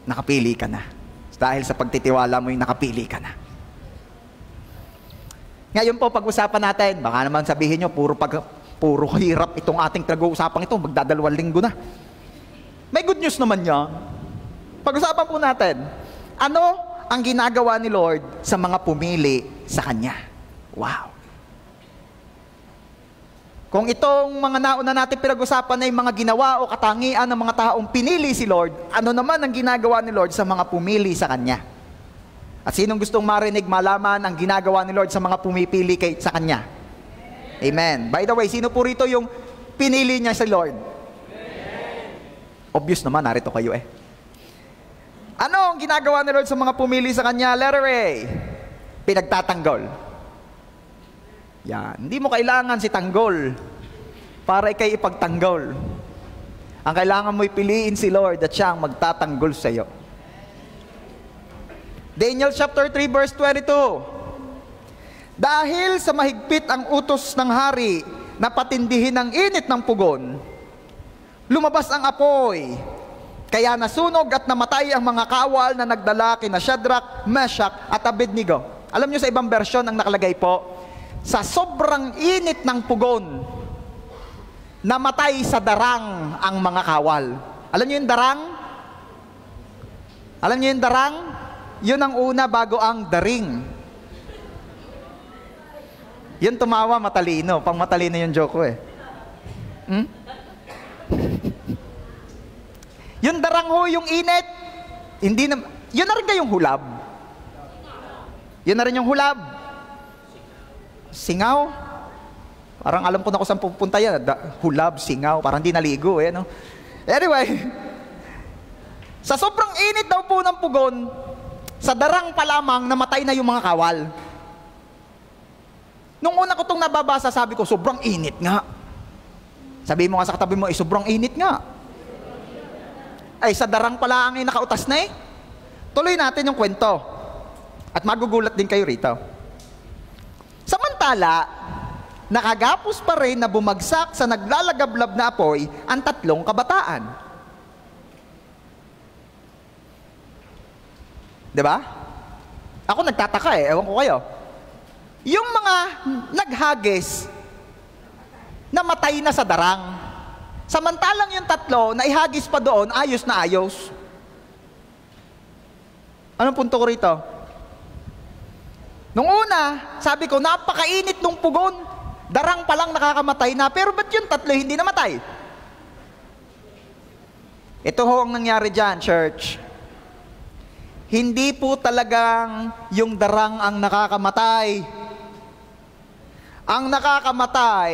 Nakapili ka na. Dahil sa pagtitiwala mo yung nakapili ka na. Ngayon po, pag-usapan natin, baka naman sabihin nyo, puro hirap itong ating pinag-uusapan ito, magdadalawang linggo na. May good news naman yan. Pag-usapan po natin, ano ang ginagawa ni Lord sa mga pumili sa Kanya? Wow! Kung itong mga nauna natin pinag-usapan ay mga ginawa o katangian ng mga taong pinili si Lord, ano naman ang ginagawa ni Lord sa mga pumili sa Kanya? At sinong gustong marinig, malaman ang ginagawa ni Lord sa mga pumipili sa Kanya? Amen. By the way, sino po rito yung pinili niya si Lord? Obvious naman, narito kayo eh. Ano ang ginagawa ni Lord sa mga pumili sa Kanya? Letter A, pinagtatanggol. Yan. Hindi mo kailangan si tanggol para ikay ipagtanggol. Ang kailangan mo ipiliin si Lord at siya ang magtatanggol sa iyo. Daniel chapter 3 verse 22. Dahil sa mahigpit ang utos ng hari na patindihin ang init ng pugon, lumabas ang apoy, kaya nasunog at namatay ang mga kawal na nagdala kina Shadrach, Meshach at Abednego. Alam nyo sa ibang bersyon ang nakalagay po, sa sobrang init ng pugon, namatay sa darang ang mga kawal. Alam nyo yung darang? Alam nyo yung darang? Yun ang una bago ang daring. Yun tumawa, matalino. Pang matalino yung joke ko eh. Yung darang ho, yung init. Hindi na, yun na rin kayong hulab. Yun na rin yung hulab. Singaw. Parang alam ko na kung saan pupunta yan. Hulab, singaw. Parang di naligo eh. No? Anyway, Sa sobrang init daw po ng pugon, sa darang pa lamang namatay na yung mga kawal. Nung una ko itong nababasa, sabi ko, sobrang init nga. Sabi mo nga sa katabi mo, sobrang init nga. Ay, sa darang pala ang nakautas na eh. Tuloy natin yung kwento. At magugulat din kayo rito. Samantala, nakagapos pa rin na bumagsak sa naglalagablab na apoy ang 3 kabataan. Diba? Ako nagtataka eh, ewan ko kayo. Yung mga naghagis, namatay na sa darang. Samantalang yung 3 na ihagis pa doon, ayos na ayos. Anong punto ko rito? Nung una, sabi ko, napakainit nung pugon. Darang pa lang nakakamatay na, pero ba't yung 3 hindi namatay? Ito ho ang nangyari dyan, church. Hindi po talagang yung darang ang nakakamatay. Ang nakakamatay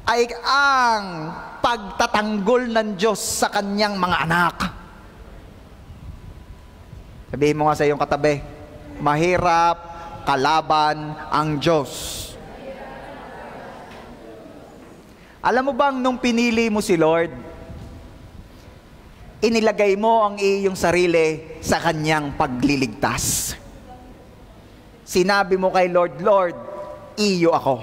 ay ang pagtatanggol ng Diyos sa kanyang mga anak. Sabihin mo nga sa iyong katabi, mahirap kalaban ang Diyos. Alam mo bang nung pinili mo si Lord, inilagay mo ang iyong sarili sa kanyang pagliligtas. Sinabi mo kay Lord, Lord, iyo ako.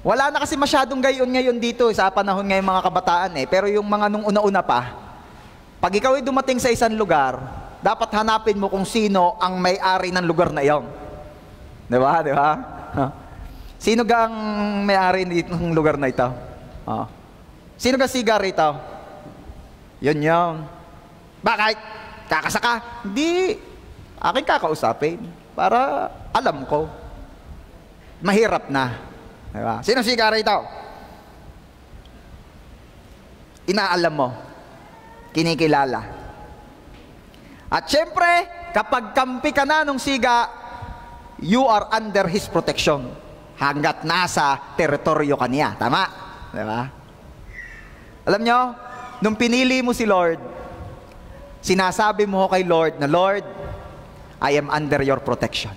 Wala na kasi masyadong gayon ngayon dito sa panahon ngayon mga kabataan eh. Pero yung mga nung una-una pa, pag ikaw ay dumating sa isang lugar, dapat hanapin mo kung sino ang may-ari ng lugar na iyon. Di ba? Di ba? Sino ga ang may-ari ng lugar na ito? Sino ga siga rito? Yun yun. Bakit? Kakasaka? Hindi. Aking kakausapin. Para alam ko. Mahirap na. Diba? Sino siga rito? Inaalam mo. Kinikilala. At syempre, kapag kampi ka na nung siga, you are under his protection. Hanggat nasa teritoryo ka niya. Tama? Diba? Alam nyo, nung pinili mo si Lord, sinasabi mo kay Lord na, Lord, I am under your protection.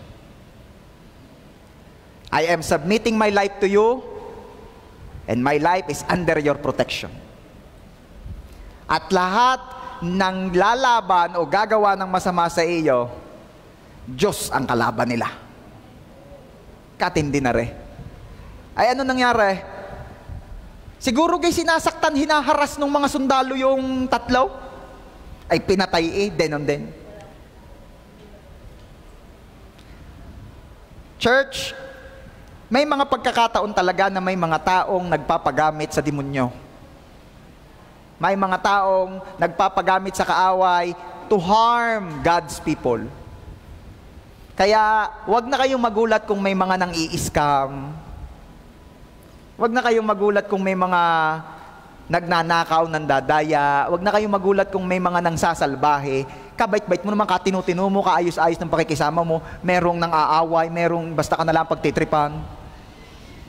I am submitting my life to you, and my life is under your protection. At lahat ng lalaban o gagawa ng masama sa iyo, Diyos ang kalaban nila. Katindi na rin. Ay ano nangyari? Siguro gay sinasaktan, hinaharas ng mga sundalo yung 3, ay pinatay denon din. Church, may mga pagkakataon talaga na may mga taong nagpapagamit sa demonyo. May mga taong nagpapagamit sa kaaway to harm God's people. Kaya, wag na kayong magulat kung may mga nang-i-scam. Wag na kayong magulat kung may mga nagnanakaw, nandadaya. Wag na kayong magulat kung may mga nangsasalbahe. Kabait-bait mo naman, katinu-tinu mo, kaayos-ayos ng pakikisama mo, merong nang-aaway, merong basta ka na lang pagtitripan.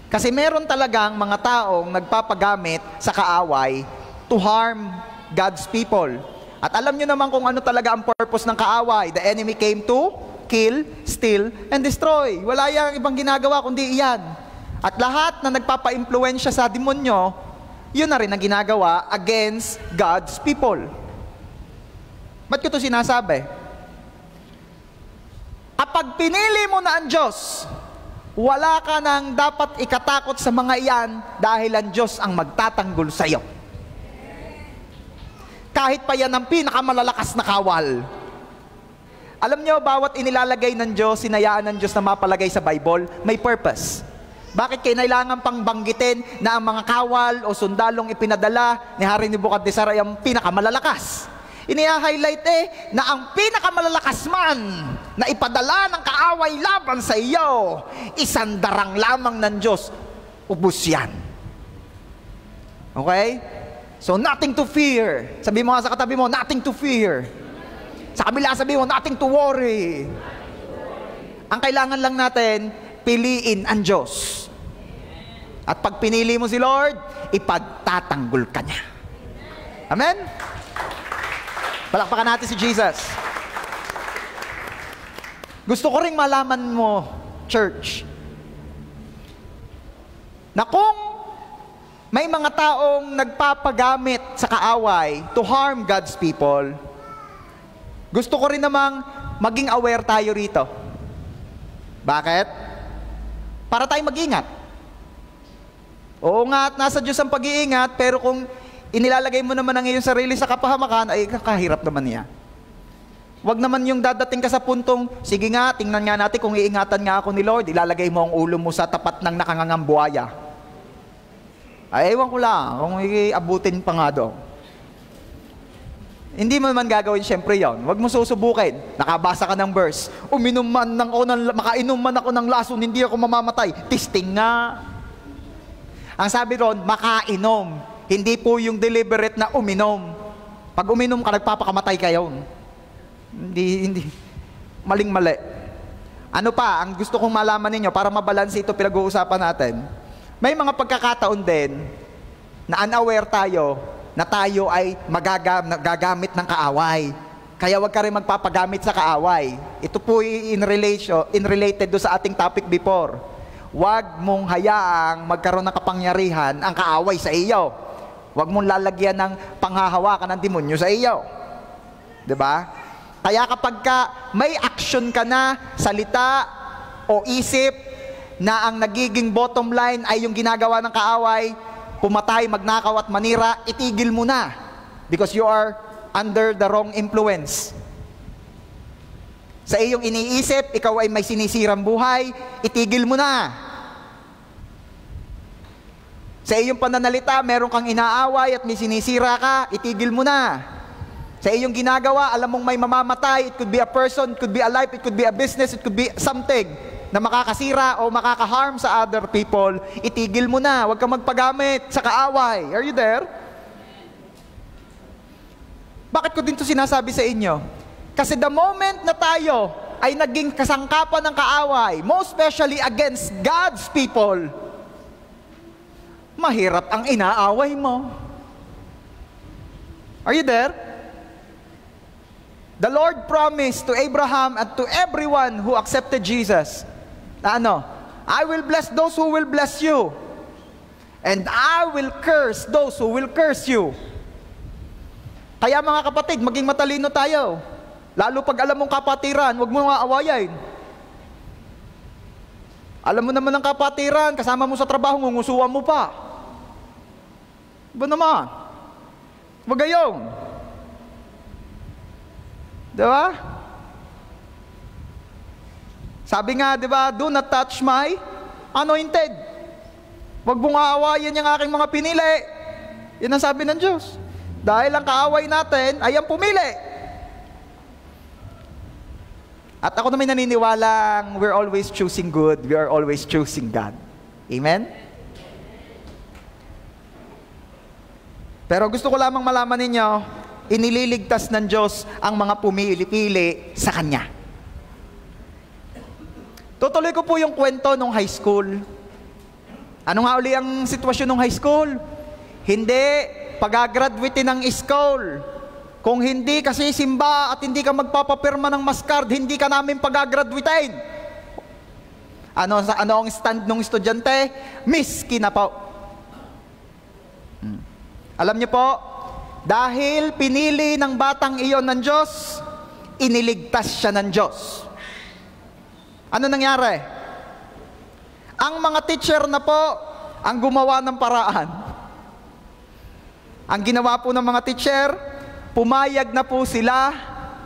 Kasi meron talagang mga taong nagpapagamit sa kaaway to harm God's people. At alam nyo naman kung ano talaga ang purpose ng kaaway. The enemy came to kill, steal, and destroy. Wala yang ibang ginagawa kundi iyan. At lahat na nagpapa-impluensya sa demonyo, yun na rin ang ginagawa against God's people. Ba't ko ito sinasabi? Kapag pinili mo na ang Diyos, wala ka nang dapat ikatakot sa mga iyan dahil ang Diyos ang magtatanggol sa iyo. Kahit pa yan ang pinakamalalakas na kawal. Alam nyo, bawat inilalagay ng Diyos, sinayaan ng Diyos na mapalagay sa Bible, may purpose. Bakit kailangan pang banggitin na ang mga kawal o sundalong ipinadala ni Hari Nebuchadnezzar ay ang pinakamalalakas? Iniha-highlight na ang pinakamalalakas man na ipadala ng kaaway laban sa iyo, 100 lamang ng Diyos, ubos yan. Okay? So, nothing to fear. Sabi mo nga sa katabi mo, nothing to fear. Sa kabila sabi mo, nothing to worry. Ang kailangan lang natin, piliin ang Diyos. At pag pinili mo si Lord, ipagtatanggol ka niya. Amen? Palakpakan natin si Jesus. Gusto ko ring malaman mo, church, na kung may mga taong nagpapagamit sa kaaway to harm God's people, gusto ko rin namang maging aware tayo rito. Bakit? Para tayo mag-ingat. Oo nga, at nasa Diyos ang pag-iingat, pero kung inilalagay mo naman ang iyong sarili sa kapahamakan, ay kakahirap naman niya. Huwag naman yung dadating ka sa puntong, sige nga, tingnan nga natin kung iingatan nga ako ni Lord, ilalagay mo ang ulo mo sa tapat ng nakangangang buhaya. Ay, ewan ko lang, kung iabutin pa nga doon. Hindi mo naman gagawin siyempre yon. Huwag mo susubukin. Nakabasa ka ng verse, makainom man ako ng lason, hindi ako mamamatay. Testing nga. Ang sabi ron, makainom. Hindi po yung deliberate na uminom. Pag uminom ka, nagpapakamatay ka yun. Hindi. Maling-mali. Ano pa, ang gusto kong malaman ninyo, para mabalanse ito pinag-uusapan natin, may mga pagkakataon din na unaware tayo na tayo ay gagamit ng kaaway. Kaya wag ka rin magpapagamit sa kaaway. Ito po related do sa ating topic before. Wag mong hayaang magkaroon ng kapangyarihan ang kaaway sa iyo. Wag mong lalagyan ng panghahawakan ng demonyo sa iyo. 'Di ba? Kaya kapag may action ka na, salita o isip na ang nagiging bottom line ay yung ginagawa ng kaaway, pumatay, magnakaw at manira, itigil mo na. Because you are under the wrong influence. Sa iyong iniisip, ikaw ay may sinisirang buhay, itigil mo na. Sa iyong pananalita, meron kang inaaway at may sinisira ka, itigil mo na. Sa iyong ginagawa, alam mong may mamamatay, it could be a person, it could be a life, it could be a business, it could be something na makakasira o makakaharm sa other people, itigil mo na. Huwag kang magpagamit sa kaaway. Are you there? Bakit ko din ito sinasabi sa inyo? Kasi the moment na tayo ay naging kasangkapan ng kaaway, most especially against God's people, mahirap ang inaaway mo. Are you there? The Lord promised to Abraham and to everyone who accepted Jesus, I will bless those who will bless you, and I will curse those who will curse you. Kaya mga kapatid, maging matalino tayo. Lalo pag alam mong kapatiran, huwag mo nga awayin. Alam mo naman ang kapatiran, kasama mo sa trabaho, ngungusuan mo pa. Ba naman? Huwag gayon. Diba? Sabi nga, di ba, do not touch my anointed. Huwag mong aawayan yung aking mga pinili. Yan ang sabi ng Diyos. Dahil ang kaaway natin ay ang pumili. At ako naman naniniwalang we're always choosing good, we are always choosing God. Amen? Pero gusto ko lamang malaman ninyo, inililigtas ng Diyos ang mga pumili-pili sa Kanya. Tutuloy ko po yung kwento nung high school. Ano nga uli ang sitwasyon nung high school? Hindi pag-graduate ng school. Kung hindi kasi simba at hindi ka magpapapirma ng maskard, hindi ka namin pag-graduatein. Ano ang stand ng estudyante? Miski na po. Alam niyo po, dahil pinili ng batang iyon ng Diyos, iniligtas siya ng Diyos. Ano nangyari? Ang mga teacher na po ang gumawa ng paraan. Ang ginawa po ng mga teacher, pumayag na po sila,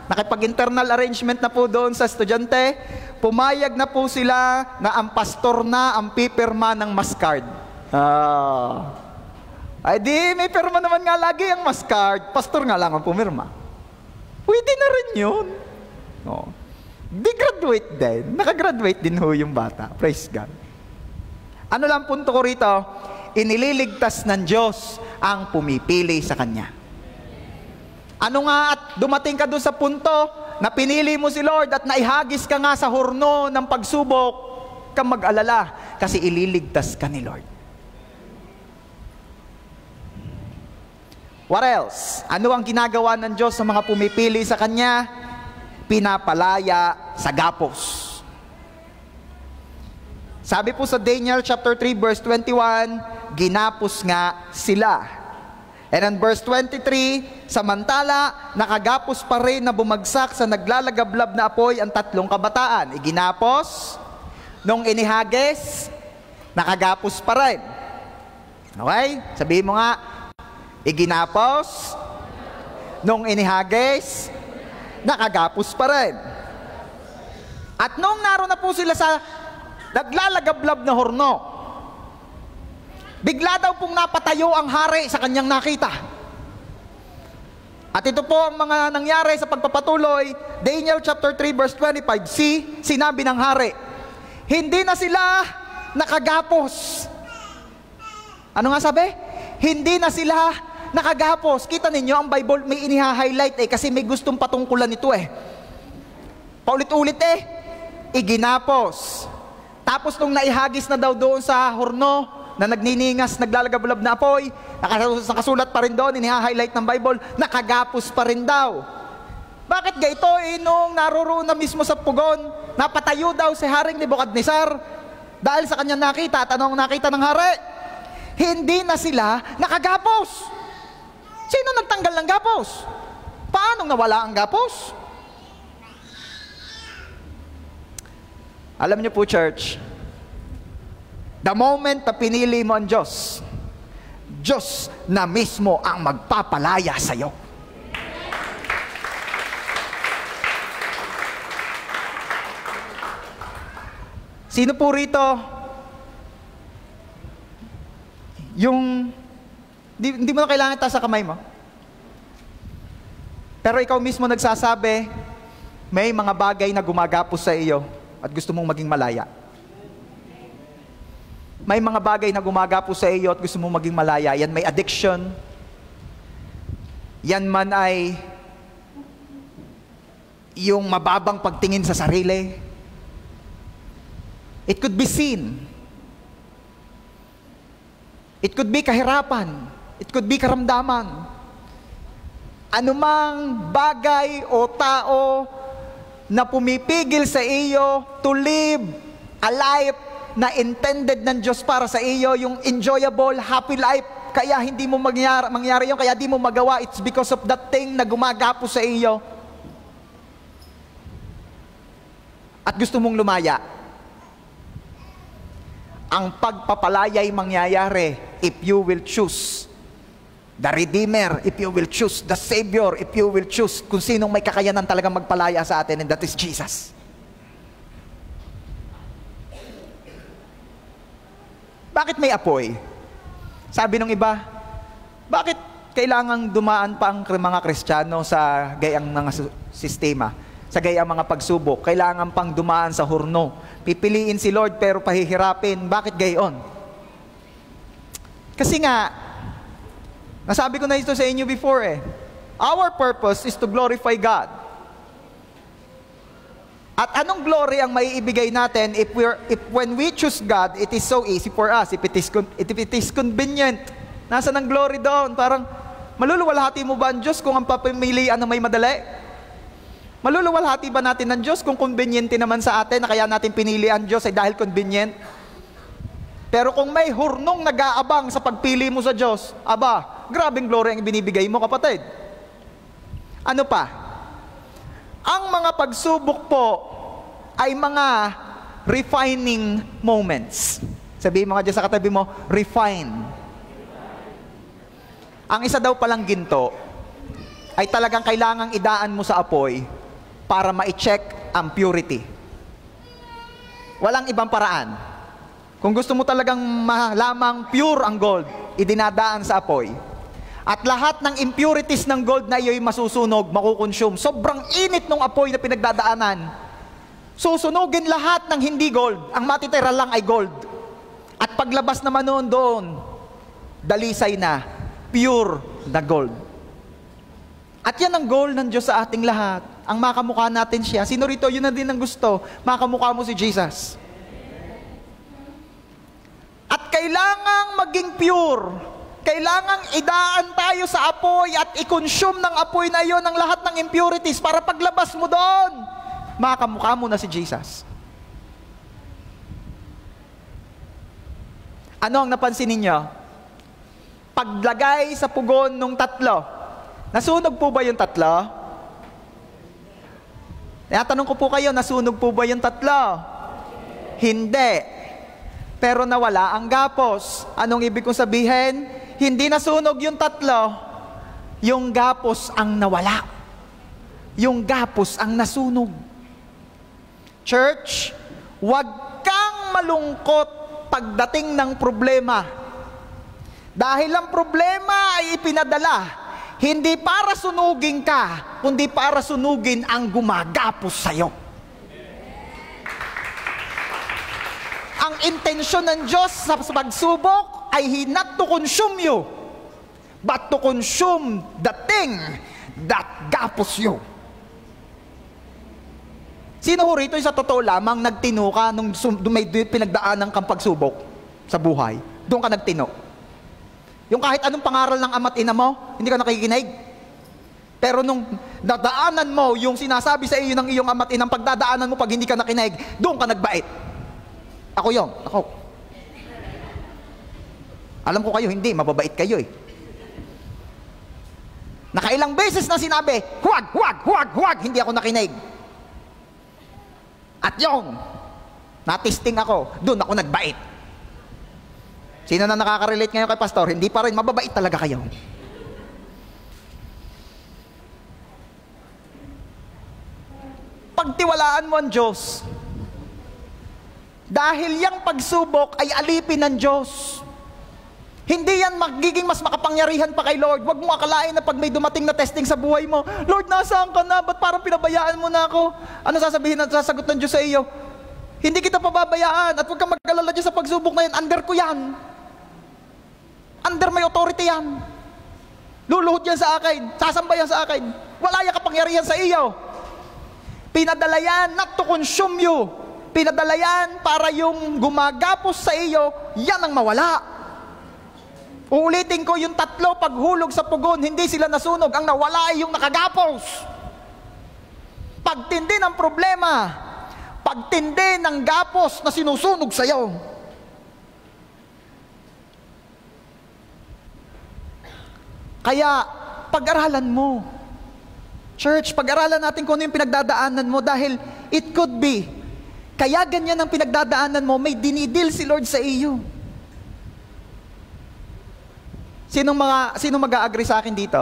nakipag-internal arrangement na po doon sa estudyante, pumayag na po sila na ang pastor na ang pipirma ng maskard. Ay di, may pirma naman nga lagi ang maskard, pastor nga lang ang pumirma. Pwede na rin yun. Di graduate din. Nakagraduate din ho yung bata. Praise God. Ano lang punto ko rito? Inililigtas ng Diyos ang pumipili sa Kanya. Ano nga at dumating ka doon sa punto na pinili mo si Lord at naihagis ka nga sa horno ng pagsubok, kang mag-alala kasi ililigtas ka ni Lord. What else? Ano ang ginagawa ng Diyos sa mga pumipili sa Kanya? Pinapalaya sa gapos. Sabi po sa Daniel chapter 3 verse 21, ginapos nga sila. And in verse 23, samantala, nakagapos pa rin na bumagsak sa naglalagablab na apoy ang 3 kabataan. Iginapos, nung inihagis, nakagapos pa rin. Okay? Sabihin mo nga, iginapos, nung inihagis, nakagapos pa rin. At nung naroon na po sila sa naglalagablab na horno, bigla daw pong napatayo ang hari sa kanyang nakita. At ito po ang mga nangyari sa pagpapatuloy. Daniel chapter 3 verse 25c, sinabi ng hari, hindi na sila nakagapos. Ano nga sabi? Hindi na sila nakagapos. Kita ninyo, ang Bible may iniha-highlight kasi may gustong patungkulan ito paulit-ulit iginapos. Tapos nung naihagis na daw doon sa horno na nagniningas, naglalagablab na apoy, nakasulat pa rin doon, iniha-highlight ng Bible, nakagapos pa rin daw. Bakit gaito? Nung naroroon na mismo sa pugon, napatayo daw si Haring Nebukadnezar dahil sa kanyang nakita. At anong nakita ng hari? Hindi na sila nakagapos. Sino nagtanggal ng gapos? Paano nawala ang gapos? Alam niyo po, church, the moment na pinili mo ang Diyos, Diyos na mismo ang magpapalaya sa iyo. Sino po rito yung hindi mo na kailangan taas sa kamay mo, pero ikaw mismo nagsasabi, may mga bagay na gumagapos sa iyo at gusto mong maging malaya. May mga bagay na gumagapos sa iyo at gusto mong maging malaya. Yan may addiction. Yan man ay yung mababang pagtingin sa sarili. It could be sin. It could be kahirapan. It could be karamdaman. Anumang bagay o tao na pumipigil sa iyo to live a life na intended ng Diyos para sa iyo, yung enjoyable, happy life, kaya hindi mo mangyari yun, kaya di mo magawa, it's because of that thing na gumagapos sa iyo. At gusto mong lumaya. Ang pagpapalaya ay mangyayari if you will choose the Redeemer, if you will choose the Savior, if you will choose kung sinong may kakayanan talagang magpalaya sa atin, and that is Jesus. Bakit may apoy? Sabi ng iba, bakit kailangang dumaan pa ang mga Kristiyano sa gayang mga sistema, sa gayang mga pagsubok? Kailangan pang dumaan sa horno. Pipiliin si Lord pero pahihirapin. Bakit gayon? Kasi nga, nasabi ko na ito sa inyo before our purpose is to glorify God. At anong glory ang maiibigay natin if when we choose God, it is so easy for us. If it is convenient. Nasaan ang glory doon? Parang, maluluwalhati mo ba ang Diyos kung ang papamilian na may madali? Maluluwalhati ba natin ng Diyos kung convenient naman sa atin na kaya natin pinili ang Diyos ay dahil convenient? Pero kung may hurnong nag-aabang sa pagpili mo sa Diyos, aba, grabing glory ang binibigay mo, kapatid. Ano pa? Ang mga pagsubok po ay mga refining moments. Sabihin mo nga dyan sa katabi mo, refine. Ang isa daw palang ginto ay talagang kailangang idaan mo sa apoy para ma-check ang purity. Walang ibang paraan. Kung gusto mo talagang malamang pure ang gold, idinadaan sa apoy. At lahat ng impurities ng gold na iyo'y masusunog, makukonsume. Sobrang init ng apoy na pinagdadaanan. Susunugin lahat ng hindi gold. Ang matitira lang ay gold. At paglabas naman noon doon, dalisay na, pure na gold. At yan ang goal ng Diyos sa ating lahat. Ang makamukha natin siya. Sino rito, yun na din ang gusto. Makamukha mo si Jesus. At kailangang maging pure Kailangang idaan tayo sa apoy at i-consume ng apoy na iyon ang lahat ng impurities para paglabas mo doon, makamukha mo na si Jesus. Ano ang napansin ninyo? Paglagay sa pugon nung tatlo, nasunog po ba yung tatlo? Tanong ko po kayo, nasunog po ba yung tatlo? Hindi. Pero nawala ang gapos. Anong ibig kong sabihin? Hindi nasunog yung tatlo, yung gapos ang nawala. Yung gapos ang nasunog. Church, huwag kang malungkot pagdating ng problema. Dahil ang problema ay ipinadala, hindi para sunugin ka, kundi para sunugin ang gumagapos sa'yo. Ang intensyon ng Diyos sa pagsubok ay not to consume you, but to consume the thing that gapos you. Sino ho rito sa totoo lamang nagtino ka nung may pinagdaanan kang pagsubok sa buhay? Doon ka nagtino. Yung kahit anong pangaral ng ama't ina mo, hindi ka nakikinig. Pero nung nadaanan mo yung sinasabi sa iyo ng iyong ama't inang pagdadaanan mo pag hindi ka nakinig, doon ka nagbait. Ako yun, ako. Alam ko kayo, hindi, mababait kayo eh. Nakailang beses na sinabi, huwag, huwag, huwag, huwag, hindi ako nakinig. At yung, natisting ako, doon ako nagbait. Sino na nakaka-relate ngayon kay Pastor? Hindi pa rin, mababait talaga kayo. Pagtiwalaan mo ang Diyos. Dahil yung pagsubok ay alipin ng Diyos. Hindi yan magiging mas makapangyarihan pa kay Lord. Huwag mo akalain na pag may dumating na testing sa buhay mo, Lord, nasaan ka na? Ba't parang pinabayaan mo na ako? Ano sasabihin at sasagot ng Diyos sa iyo? Hindi kita pababayaan at huwag kang mag-alala dyan sa pagsubok na yan. Under ko yan. Under may authority yan. Luluhod yan sa akin. Sasamba yan sa akin. Wala yung kapangyarihan sa iyo. Pinadala yan not to consume you. Pinadala yan para yung gumagapos sa iyo, yan ang mawala. Uulitin ko yung tatlo, paghulog sa pugon, hindi sila nasunog. Ang nawala ay yung nakagapos. Pagtindi ng problema, pagtindi ng gapos na sinusunog sa iyo. Kaya, pag-aralan mo. Church, pag-aralan natin kung ano yung pinagdadaanan mo dahil it could be, kaya ganyan ang pinagdadaanan mo, may dinidil si Lord sa iyo. Sino mag-a-agree sa akin dito?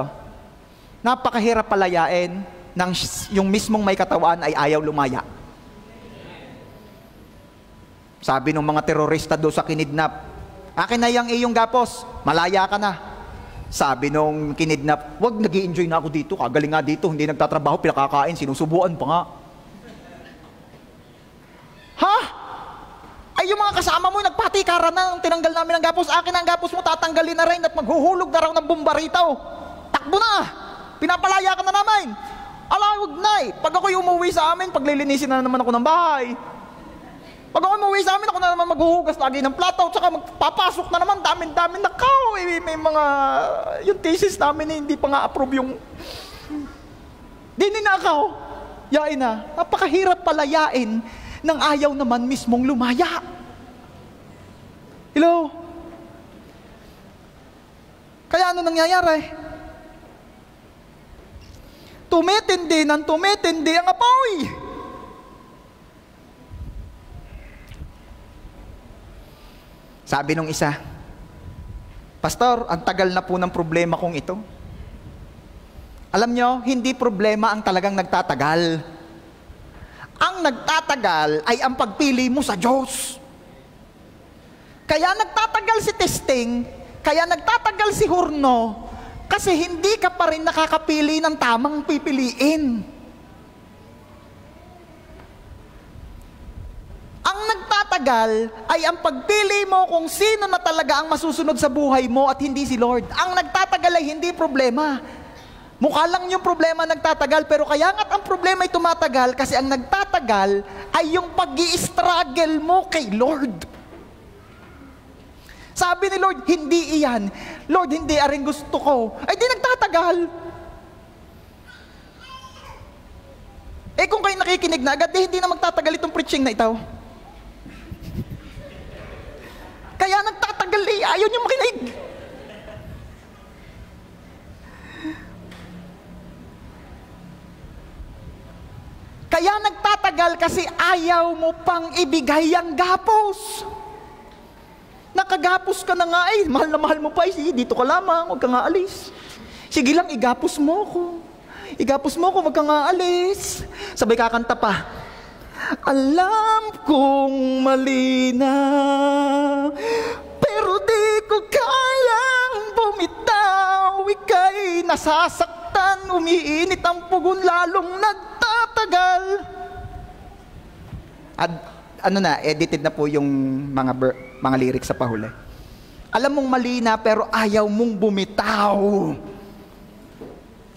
Napakahirap palayain ng yung mismong may katawan ay ayaw lumaya. Sabi ng mga terorista doon sa kinidnap, akin na yung iyong gapos, malaya ka na. Sabi nung kinidnap, wag, nag-i-enjoy na ako dito, kagaling nga dito, hindi nagtatrabaho, pinakakain, sinusubuan pa nga. Ha? Ay, yung mga kasama mo, nagpatikaran na, nung tinanggal namin ang gapos, akin ang gapos mo, tatanggalin na rin at maghuhulog na raw ng bombaritaw. Takbo na! Pinapalaya ka na namin! Ala, huwag na eh. Pag ako'y umuwi sa amin, paglilinisin na naman ako ng bahay. Pag ako'y umuwi sa amin, ako na naman maghuhugas lagi ng plato, tsaka magpapasok na naman, dami-dami na kao. Eh, may mga, yung thesis namin eh, hindi pa nga approve yung, di ninakaw. Yain na, napakahirap palayain nang ayaw naman mismong lumaya. Hello? Kaya ano nangyayari? Tumitindi ang apoy. Sabi nung isa, Pastor, ang tagal na po ng problema kong ito. Alam nyo, hindi problema ang talagang nagtatagal. Ang nagtatagal ay ang pagpili mo sa Diyos. Kaya nagtatagal si testing, kaya nagtatagal si hurno, kasi hindi ka pa rin nakakapili ng tamang pipiliin. Ang nagtatagal ay ang pagpili mo kung sino na talaga ang masusunod sa buhay mo at hindi si Lord. Ang nagtatagal ay hindi problema. Mukha lang yung problema nagtatagal, pero kaya nga't ang problema ay tumatagal kasi ang nagtatagal ay yung pag-i-struggle mo kay Lord. Sabi ni Lord, hindi iyan. Lord, hindi aring gusto ko. Ay di nagtatagal. Kung kayo nakikinig na agad, hindi na magtatagal itong preaching na ito. Kaya nagtatagal ayaw niyo makinig. Kaya nagtatagal kasi ayaw mo pang ibigay ang gapos. Nakagapos ka na nga mahal na mahal mo pa sige, dito ka lamang, huwag ka nga alis. Sige lang, igapos mo ko. Igapos mo ko, huwag ka nga alis. Sabay kakanta pa. Alam kong mali na, pero di ko kayang bumitaw. Ika'y nasasaktan, umiinit ang pugon, lalong nagtatagal. At edited na po yung mga lyrics sa pahuli. Alam mong mali na pero ayaw mong bumitaw.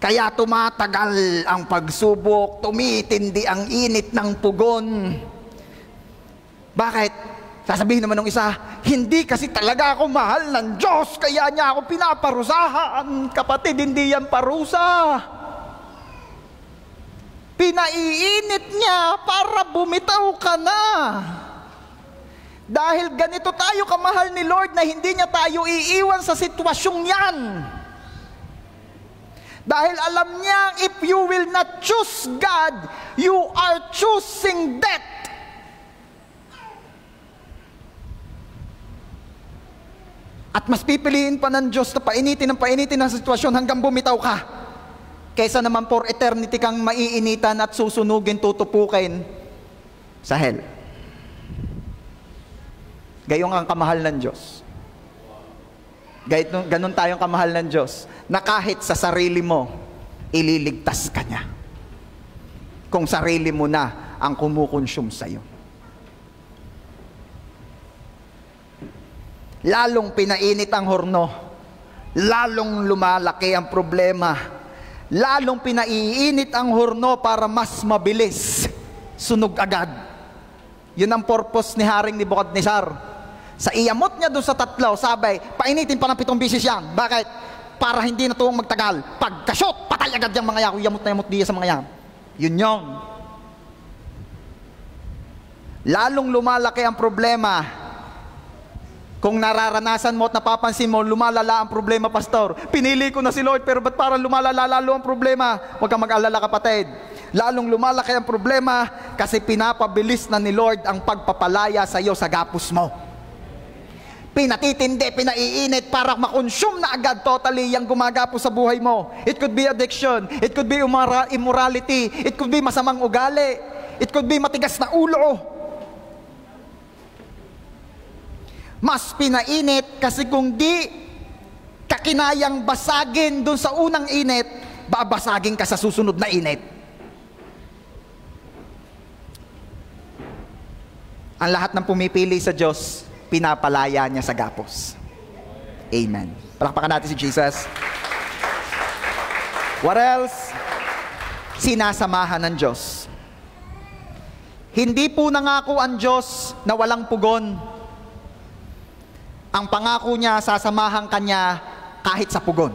Kaya tumatagal ang pagsubok, tumitindi ang init ng pugon. Bakit? Sasabihin naman ng isa, hindi kasi talaga ako mahal ng Diyos, kaya niya ako pinaparusahan. Kapatid, hindi yan parusa. Pinaiinit niya para bumitaw ka na. Dahil ganito tayo kamahal ni Lord na hindi niya tayo iiwan sa sitwasyong yan. Dahil alam niya, if you will not choose God, you are choosing death. At mas pipiliin pa ng Diyos na painitin ang sitwasyon hanggang bumitaw ka. Kaysa naman for eternity kang maiinitan at susunugin, tutupukin sa hell. Gayong ang kamahal ng Diyos. Ganon tayong kamahal ng Diyos na kahit sa sarili mo, ililigtas ka niya. Kung sarili mo na ang kumukonsume sa'yo. Lalong pinainit ang horno, lalong lumalaki ang problema, lalong pinaiinit ang horno para mas mabilis sunog agad. Yun ang purpose ni Haring Nebuchadnezzar. Sa iyamot niya doon sa tatlo, sabay, painitin pa ng 7 bisis yan. Bakit? Para hindi na tuwang magtagal. Pagka-shoot, patay agad yung mga yan. Yamot na yamot diya sa mga yan. Yun yun. Lalong lumalaki ang problema. Kung nararanasan mo at napapansin mo, lumalala ang problema, pastor. Pinili ko na si Lord, pero ba't parang lumalala lalo ang problema? Huwag kang mag-alala, kapatid. Lalong lumalaki ang problema kasi pinapabilis na ni Lord ang pagpapalaya sa iyo sa gapos mo. Pinatitindi, pinaiinit para makonsume na agad totally yung gumagapo sa buhay mo. It could be addiction, it could be immorality, it could be masamang ugali, it could be matigas na ulo. Mas pinainit kasi kung di kakinayang basagin dun sa unang init, babasagin ka sa susunod na init. Ang lahat ng pumipili sa Diyos, pinapalaya niya sa gapos. Amen. Palakpakan natin si Jesus. What else? Sinasamahan ng Diyos. Hindi po nangako ang Diyos na walang pugon. Ang pangako niya, sasamahan kanya kahit sa pugon.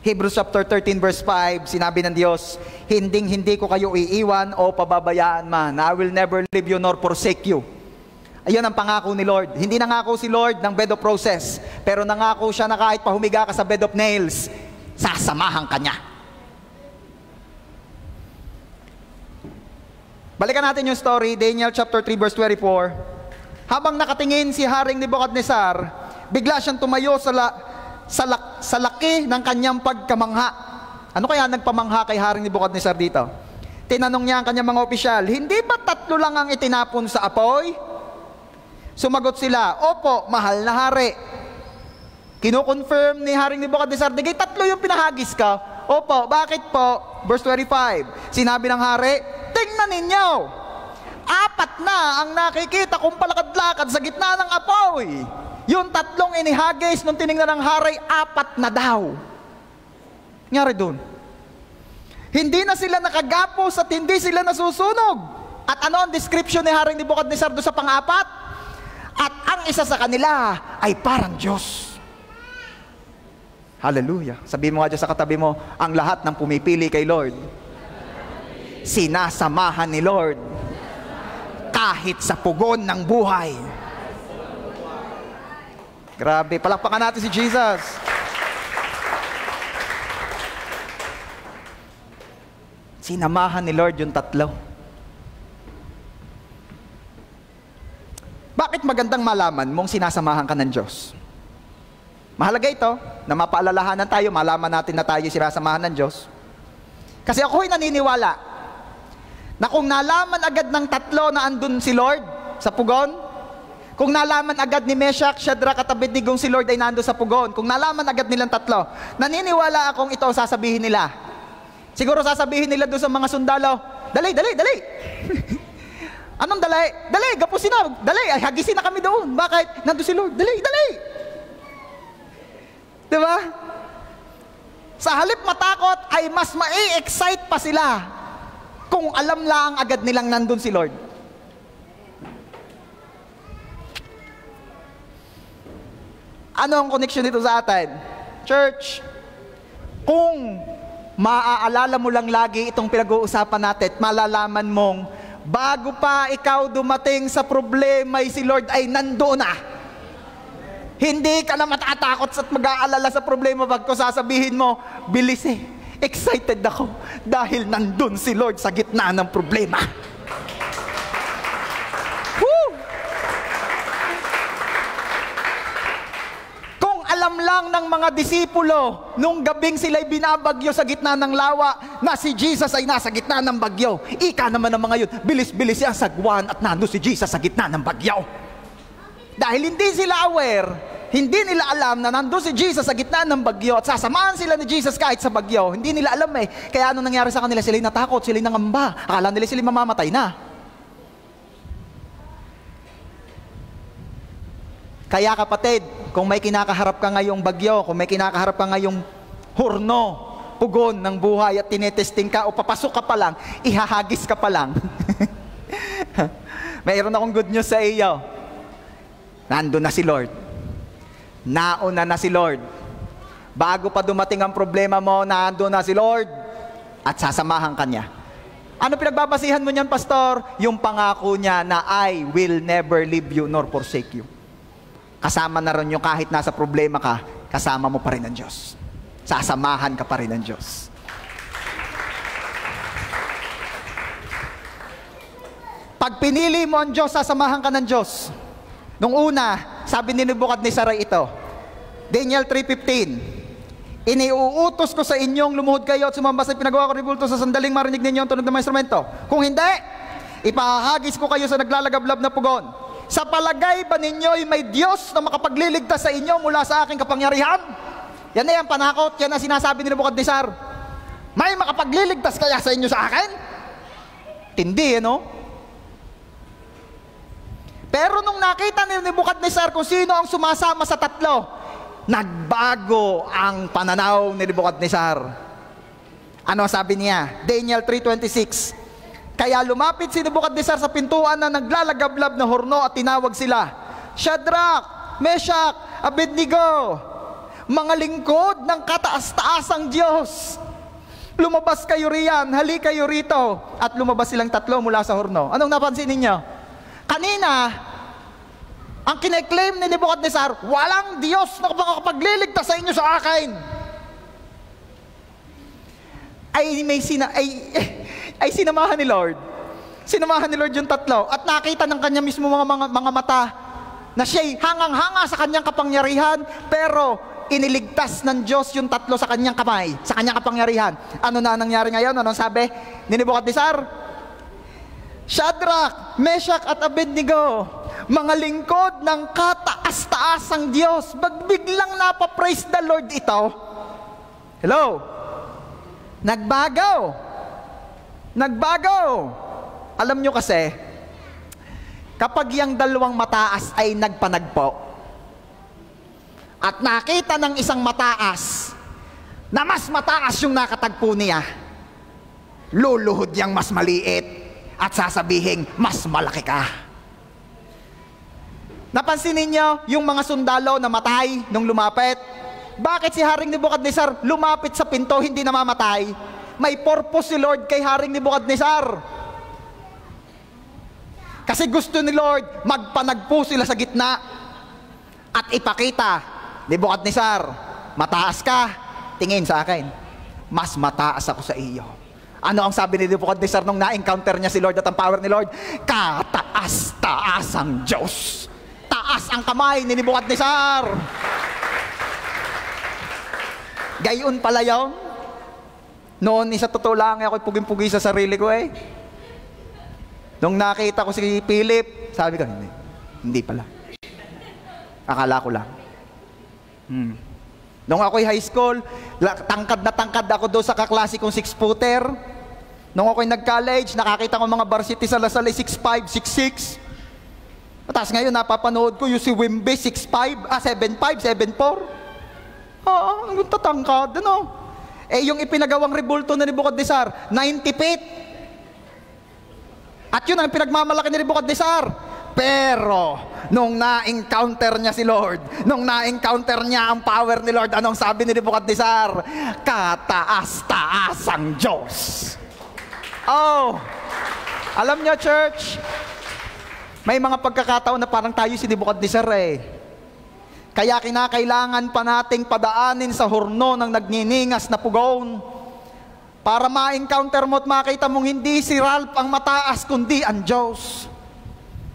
Hebrews chapter 13 verse 5, sinabi ng Diyos, hindi ko kayo iiwan o pababayaan man. I will never leave you nor forsake you. Ayun ang pangako ni Lord. Hindi nangako si Lord ng bed of roses, pero nangako siya na kahit pahumiga ka sa bed of nails, sasamahan ka niya. Balikan natin yung story, Daniel chapter 3 verse 24. Habang nakatingin si Haring Nebuchadnezzar, bigla siyang tumayo sa laki ng kanyang pagkamangha. Ano kaya nagpamangha kay Haring Nebuchadnezzar dito? Tinanong niya ang kanyang mga opisyal, hindi ba 3 lang ang itinapon sa apoy? Sumagot sila, opo, mahal na hari. Kino-confirm ni Haring Nebuchadnezzar, digay 3 yung pinahagis ka. Opo, bakit po? Verse 25, sinabi ng hari, tingnan ninyo, 4 na ang nakikita kong palakad-lakad sa gitna ng apoy. Yung 3 inihagis nung tiningnan ng hari, 4 na daw. Nangyari dun? Hindi na sila nakagapos at hindi sila nasusunog. At ano ang description ni Haring Nebuchadnezzar doon sa pang-4? At ang isa sa kanila ay parang Diyos. Hallelujah. Sabihin mo nga dyan sa katabi mo, ang lahat ng pumipili kay Lord, sinasamahan ni Lord kahit sa pugon ng buhay. Grabe, palakpakan natin si Jesus. Sinamahan ni Lord yung tatlo. Bakit magandang malaman mong sinasamahan ka ng Diyos? Mahalaga ito, na mapaalalahanan tayo, malaman natin na tayo sinasamahan ng Diyos. Kasi ako'y naniniwala na kung nalaman agad ng tatlo na andun si Lord sa pugon, kung nalaman agad ni Meshach, Shadrach at Abednego si Lord ay nandun sa pugon, kung nalaman agad nilang tatlo, naniniwala akong ito sasabihin nila. Siguro sasabihin nila doon sa mga sundalo, dali, dali, dali. Anong dali? Dali, gapusin na. Dali, ay hagisin na kami doon. Bakit? Nandun si Lord. Dali, dali. Diba? Sa halip matakot, ay mas mai-excite pa sila kung alam lang agad nilang nandun si Lord. Ano ang connection dito sa atin? Church, kung maaalala mo lang lagi itong pinag-uusapan natin at malalaman mong bago pa ikaw dumating sa problema si Lord ay nandoon na. Hindi ka na matatakot at mag-aalala sa problema pag ko sasabihin mo, bilis excited ako dahil nandun si Lord sa gitna ng problema. Woo! Kung alam lang ng mga disipulo nung gabing sila'y binabagyo sa gitna ng lawa na si Jesus ay nasa gitna ng bagyo, ika naman ng mga yun, bilis-bilis yan sagwan at nandun si Jesus sa gitna ng bagyo. Dahil hindi sila aware, hindi nila alam na nandun si Jesus sa gitna ng bagyo at sasamahan sila ni Jesus kahit sa bagyo. Hindi nila alam Kaya ano nangyari sa kanila? Sila'y natakot, sila'y nangamba. Akala nila sila'y mamamatay na. Kaya kapatid, kung may kinakaharap ka ngayong bagyo, kung may kinakaharap ka ngayong hurno, pugon ng buhay at tinetesting ka o papasok ka pa lang, ihahagis ka pa lang. Mayroon akong good news sa iyo. Nandun na si Lord. Nauna na si Lord. Bago pa dumating ang problema mo, nandun na si Lord at sasamahan ka niya. Ano pinagbabasihan mo niyan, Pastor? Yung pangako niya na I will never leave you nor forsake you. Kasama na rin yung kahit nasa problema ka, kasama mo pa rin ang Diyos. Sasamahan ka pa rin ng Diyos. Pag pinili mo ang Diyos, sasamahan ka ng Diyos. Nung una, sabi ni Nebuchadnezzar ito, Daniel 3:15, iniuutos ko sa inyong lumuhod kayo at sumamba sa pinagawa ko ribulto sa sandaling marinig ninyo ang tunog ng mga instrumento. Kung hindi, ipahahagis ko kayo sa naglalagablab na pugon. Sa palagay ba ninyo'y may Diyos na makapagliligtas sa inyo mula sa aking kapangyarihan? Yan na yan, panakot. Yan ang sinasabi ni Nebuchadnezzar. May makapagliligtas kaya sa inyo sa akin? Tindi, no? Pero nung nakita ni Nebuchadnezzar kung sino ang sumasama sa tatlo, nagbago ang pananaw ni Nebuchadnezzar. Ano sabi niya? Daniel 3:26. Kaya lumapit si Nebuchadnezzar sa pintuan na naglalagablab na horno at tinawag sila, Shadrach, Meshach, Abednego, mga lingkod ng kataas-taasang Diyos. Lumabas kayo riyan, halika kayo rito. At lumabas silang tatlo mula sa horno. Anong napansin ninyo? Kanina, ang kine-claim ni Nebuchadnezzar, walang Diyos na makapagliligtas sa inyo sa akin. Ay sinamahan ni Lord. Sinamahan ni Lord yung tatlo. At nakita ng kanya mismo mga mata na siya'y hangang-hanga sa kanyang kapangyarihan, pero iniligtas ng Diyos yung tatlo sa kanyang kamay, sa kanyang kapangyarihan. Ano na nangyari ngayon? Anong sabi ni Nebuchadnezzar? Shadrach, Meshach at Abednego, mga lingkod ng kataas-taasang Diyos. Biglang napapraise the Lord ito. Hello? Nagbago. Alam nyo kasi, kapag yung dalawang mataas ay nagpanagpo, at nakita ng isang mataas, na mas mataas yung nakatagpo niya, luluhod yang mas maliit, at sasabihin, mas malaki ka. Napansin ninyo yung mga sundalo na matay nung lumapit? Bakit si Haring Nebuchadnezzar lumapit sa pinto, hindi namamatay? May purpose si Lord kay Haring Nebuchadnezzar. Kasi gusto ni Lord, magpanagpo sila sa gitna at ipakita, Nebuchadnezzar, mataas ka, tingin sa akin, mas mataas ako sa iyo. Ano ang sabi ni Nebuchadnezzar nung na-encounter niya si Lord at ang power ni Lord? Kataas-taas ang Diyos. Taas ang kamay ni Nebuchadnezzar. Gayon pala yun. Noon, sa totoo lang, ako'y puging-pugi sa sarili ko eh. Nung nakita ko si Philip, sabi ko, hindi pala. Akala ko lang. Nung ako'y high school, tangkad na tangkad ako doon sa kaklase kong 6-footer. Nung ako'y nag-college, nakakita ko mga varsity sa Lasal 6'5", 6'6". Tapos ngayon, napapanood ko yung si Wimby 7'5", 7'4". Ang tatangkad, ano? Eh, yung ipinagawang rebulto na Nebuchadnezzar, 90 feet. At yun ang pinagmamalaki ni Nebuchadnezzar. Pero, nung na-encounter niya si Lord, nung na-encounter niya ang power ni Lord, anong sabi ni Nebuchadnezzar? Kataas-taas ang Diyos. Oh, alam niyo, church, may mga pagkakataon na parang tayo si Nebuchadnezzar eh. Kaya kinakailangan pa nating padaanin sa horno ng nagniningas na pugon para ma-encounter mo at makita mong hindi si Ralph ang mataas kundi ang Diyos.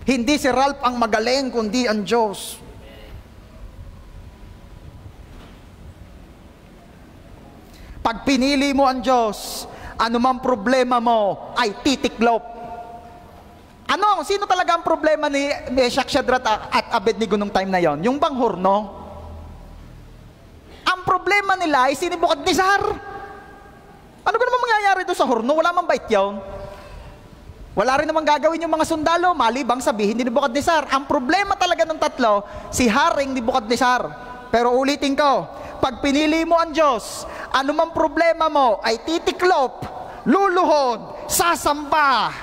Hindi si Ralph ang magaling kundi ang Diyos. Pag pinili mo ang Diyos, anumang problema mo ay titiklop. Ano? Sino talaga ang problema ni Meshach, Shadrach at Abednego nung time na yon? Yung bang horno? Ang problema nila ay si Nebuchadnezzar. Ano ba naman mangyayari doon sa horno? Wala mang bait yun. Wala rin naman gagawin yung mga sundalo, malibang sabihin ni Nebuchadnezzar. Ang problema talaga ng tatlo, si Haring Nebuchadnezzar. Pero ulitin ko, pag pinili mo ang Diyos, anumang problema mo ay titiklop, luluhod, sasamba,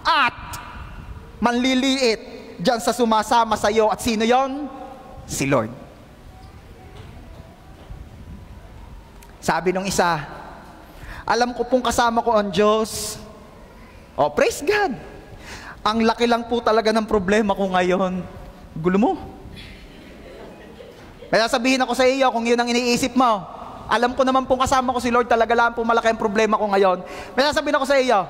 at manliliit dyan sa sumasama sa iyo. At sino yon? Si Lord. Sabi nung isa, alam ko pong kasama ko ang Diyos. Oh, praise God. Ang laki lang po talaga ng problema ko ngayon. Gulo mo. Kaya sabihin ako sa iyo kung yun ang iniisip mo. Alam ko naman pong kasama ko si Lord, talaga lang po malaki ang problema ko ngayon. Kaya sabihin ako sa iyo,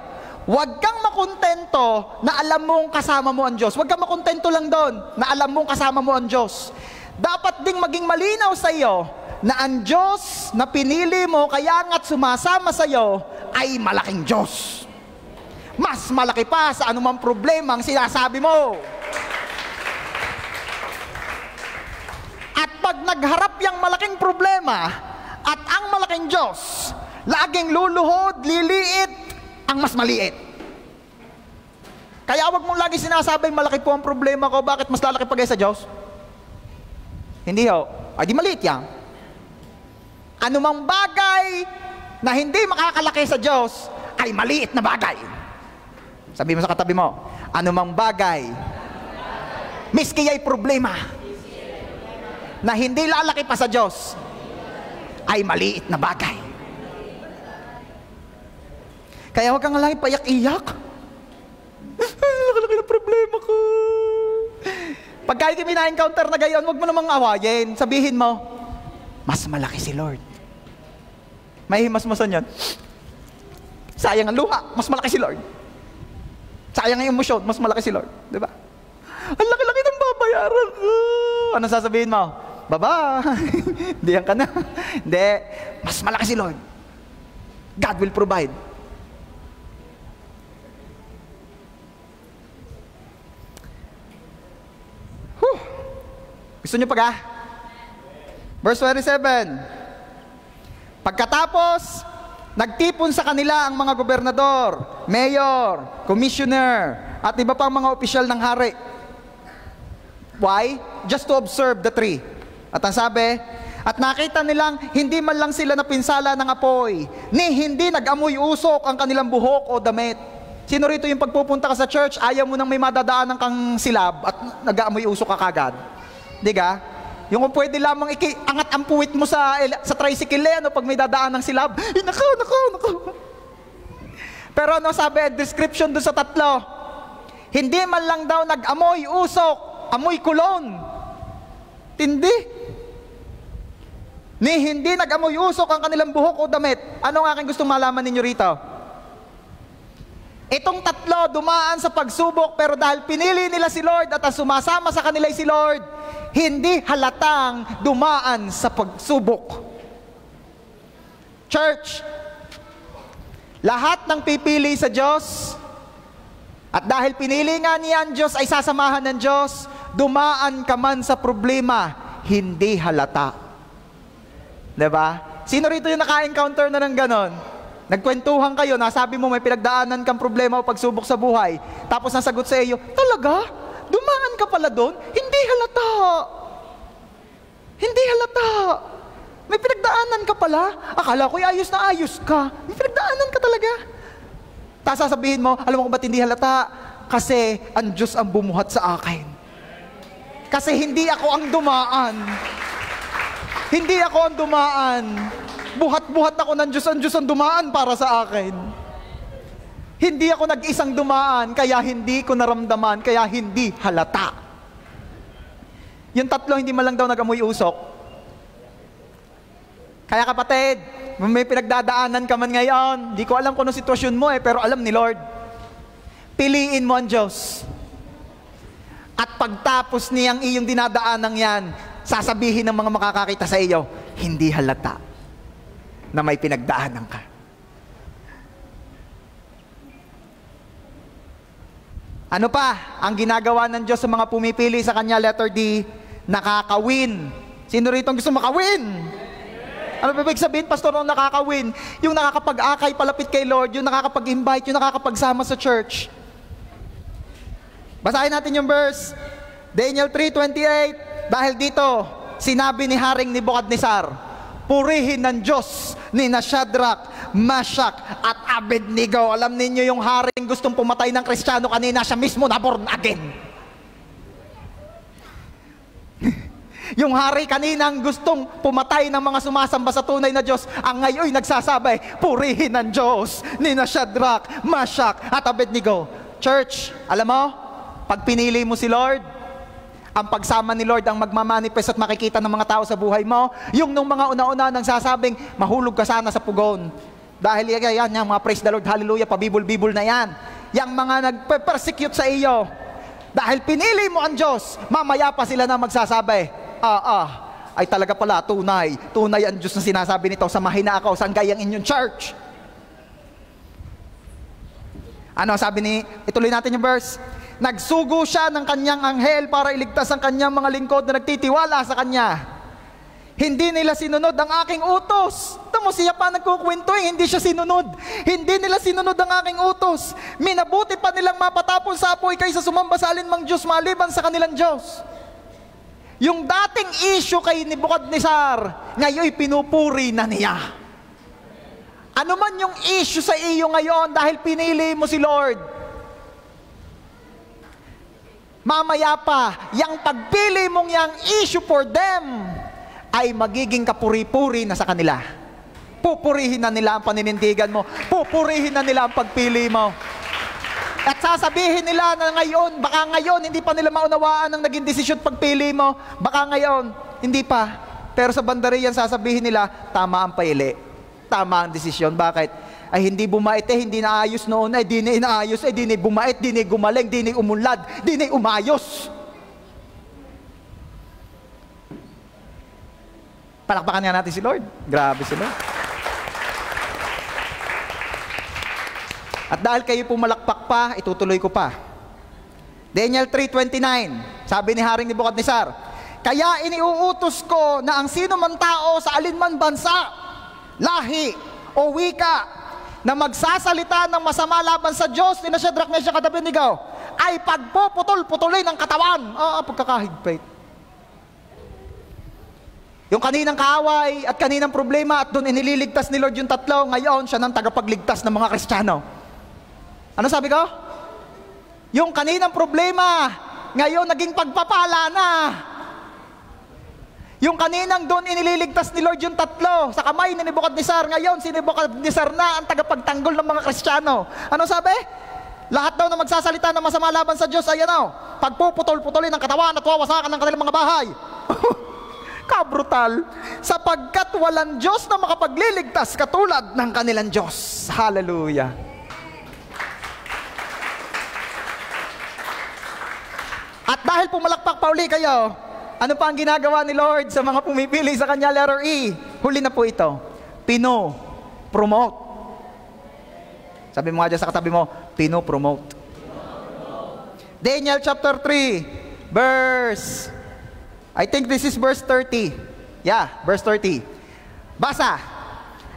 huwag kang makontento na alam mong kasama mo ang Diyos. Huwag kang makontento lang doon na alam mong kasama mo ang Diyos. Dapat ding maging malinaw sa iyo na ang Diyos na pinili mo kaya nga't sumasama sa iyo ay malaking Diyos. Mas malaki pa sa anumang problema ang sinasabi mo. At pag nagharap yung malaking problema at ang malaking Diyos, laging luluhod, liliit ang mas maliit. Kaya wag mong lagi sinasabing malaki po ang problema ko, bakit mas lalaki pa sa Diyos? Hindi ho. Ay di maliit yan. Anumang bagay na hindi makakalaki sa Diyos ay maliit na bagay. Sabi mo sa katabi mo, anumang bagay miski ay problema na hindi lalaki pa sa Diyos ay maliit na bagay. Kaya huwag kang lang payak-iyak. Laki-laki na problema ko. Pag kahit yung na-encounter na gayon, huwag mo namang awayin. Sabihin mo, mas malaki si Lord. May himas-masan yan. Sayang ang luha, mas malaki si Lord. Sayang ang emosyon, mas malaki si Lord. Diba? Ang laki-laki ng babayaran ko. Ano sasabihin mo? Bye-bye. Diyan ka na. Hindi. Mas malaki si Lord. God will provide. Gusto nyo pa Verse 27. Pagkatapos, nagtipon sa kanila ang mga gobernador, mayor, commissioner, at iba pang mga opisyal ng hari. Why? Just to observe the tree. At ang sabi, at nakita nilang hindi man lang sila napinsala ng apoy, ni hindi nag-amoy usok ang kanilang buhok o damit. Sino rito yung pagpupunta ka sa church, ayaw mo nang may madadaanan kang silab at nag-aamoy usok ka kagad? Di ka? Yung kung pwede lamang angat ang puwit mo sa tricycle ano, pag may dadaan ng silab. Nako. Pero ano sabi, description doon sa tatlo? Hindi man lang daw nag-amoy usok, amoy kulon. Tindi. Ni hindi nag-amoy usok ang kanilang buhok o damit. Ano ang aking gustong malaman ninyo rito? Itong tatlo dumaan sa pagsubok, pero dahil pinili nila si Lord at ang sumasama sa kanila si Lord, hindi halatang dumaan sa pagsubok. Church, lahat ng pipili sa Diyos, at dahil pinili nga niya ang Diyos ay sasamahan ng Diyos, dumaan ka man sa problema, hindi halata. Diba? Sino rito yung naka-encounter na ng ganon? Nagkwentuhan kayo, nasabi mo may pinagdaanan kang problema o pagsubok sa buhay, tapos nasagot sa iyo, talaga? Dumaan ka pala doon? Hindi halata. Hindi halata. May pinagdaanan ka pala? Akala ko'y ayos na ayos ka. May pinagdaanan ka talaga. Tapos sasabihin mo, alam mo kung ba't hindi halata? Kasi ang Diyos ang bumuhat sa akin. Kasi hindi ako ang dumaan. Hindi ako ang dumaan. Buhat-buhat ako ng Diyos, ang Diyos ang dumaan para sa akin. Hindi ako nag-isang dumaan, kaya hindi ko naramdaman, kaya hindi halata. Yung tatlo, hindi man lang daw nag-amoy usok. Kaya kapatid, may pinagdadaanan ka man ngayon, di ko alam kung ano sitwasyon mo pero alam ni Lord. Piliin mo ang Diyos. At pagtapos niyang iyong dinadaanan yan, sasabihin ng mga makakakita sa iyo, hindi halata na may pinagdaanan ka. Ano pa ang ginagawa ng Diyos sa mga pumipili sa Kanya? Letter D, nakakawin. Sino rito ang gusto makawin? Ano ba ibig sabihin, pastor, nung nakakawin? Yung nakakapag-akay palapit kay Lord, yung nakakapag-invite, yung nakakapagsama sa church. Basahin natin yung verse, Daniel 3:28. Dahil dito, sinabi ni Haring Nebukadnezar, purihin ng Diyos ni Shadrach, Meshach at Abednego. Alam ninyo yung haring gustong pumatay ng Kristiyano kanina, siya mismo na born again. Yung hari kaninang gustong pumatay ng mga sumasamba sa tunay na Diyos, ang ngayon nagsasabi, purihin ng Diyos ni Shadrach, Meshach at Abednego. Church, alam mo, pag pinili mo si Lord, ang pagsama ni Lord ang magmamanifest at makikita ng mga tao sa buhay mo. Yung nung mga una-una nang sasabing, mahulog ka sana sa pugon. Dahil yan, mga praise the Lord, hallelujah, pabibol-bibol na yan. Yang mga nagpe-persecute sa iyo. Dahil pinili mo ang Diyos, mamaya pa sila na magsasabi, ay talaga pala, tunay ang Diyos na sinasabi nito, samahin na ako, saan gayang inyong church? Ano sabi ituloy natin yung verse. Nagsugo siya ng kanyang anghel para iligtas ang kanyang mga lingkod na nagtitiwala sa kanya. Hindi nila sinunod ang aking utos. Tamo siya pa nagkukwento, hindi siya sinunod. Hindi nila sinunod ang aking utos. Minabuti pa nilang mapatapon sa apoy kaysa sumamba sa alinmang Diyos maliban sa kanilang Diyos. Yung dating issue kay Nebukadnezar, ngayon pinupuri na niya. Ano man yung issue sa iyo ngayon dahil pinili mo si Lord, mamaya pa, yung pagpili mong yung issue for them ay magiging kapuri-puri na sa kanila. Pupurihin na nila ang paninindigan mo. Pupurihin na nila ang pagpili mo. At sasabihin nila na ngayon, baka ngayon, hindi pa nila maunawaan ang naging desisyon pagpili mo. Baka ngayon, hindi pa. Pero sa bandariyan, sasabihin nila, tama ang pili. Tama ang desisyon. Bakit? Ay hindi bumait hindi na ayos noon, ay di na inaayos, ay di na bumait, di na gumaling, di na umunlad, di na umayos. Palakpakan nga natin si Lord. Grabe si Lord. At dahil kayo pumalakpak pa, itutuloy ko pa. Daniel 3:29, sabi ni Haring Nebukadnezar, kaya iniuutos ko na ang sino man tao sa alinman bansa, lahi o wika na magsasalita ng masama laban sa Diyos ni Shadrach, Meshach at Abednego ay pagpuputol-putulin ng katawan. Pagkakahigpit. Yung kaninang kaaway at kaninang problema at doon inililigtas ni Lord yung tatlo, ngayon siya nang tagapagligtas ng mga Kristiyano. Ano sabi ko? Yung kaninang problema, ngayon naging pagpapala na. Yung kaninang doon inililigtas ni Lord yung tatlo sa kamay ni Nebuchadnezzar, ngayon si Nebuchadnezzar na ang tagapagtanggol ng mga Kristiyano. Ano sabi? Lahat daw na magsasalita ng masama laban sa Diyos ay pagpuputol-putulin ng katawan at wawasakan ng kanilang mga bahay. Kabrutal. Sapagkat walang Diyos na makapagliligtas katulad ng kanilang Diyos. Hallelujah. At dahil pumalakpak pa uli kayo, ano pa ang ginagawa ni Lord sa mga pumipili sa Kanya? Letter E. Huli na po ito. Pino-promote. Sabi mo nga dyan sa katabi mo, pino-promote. Daniel chapter 3, verse, I think this is verse 30. Yeah, verse 30. Basa.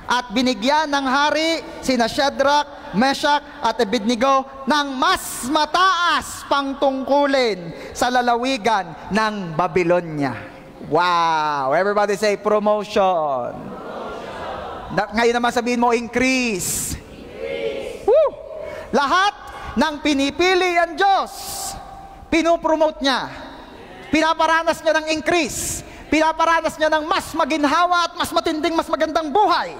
At binigyan ng hari sina Shadrach, Meshach at Abednego ng mas mataas pang tungkulin sa lalawigan ng Babylonia. Wow! Everybody say promotion. Ngayon naman sabihin mo increase. Woo! Lahat ng pinipili ang Diyos, pinopromote niya. Pinaparanas niya ng increase. Pinaparanas niya ng mas maginhawa at mas matinding, mas magandang buhay.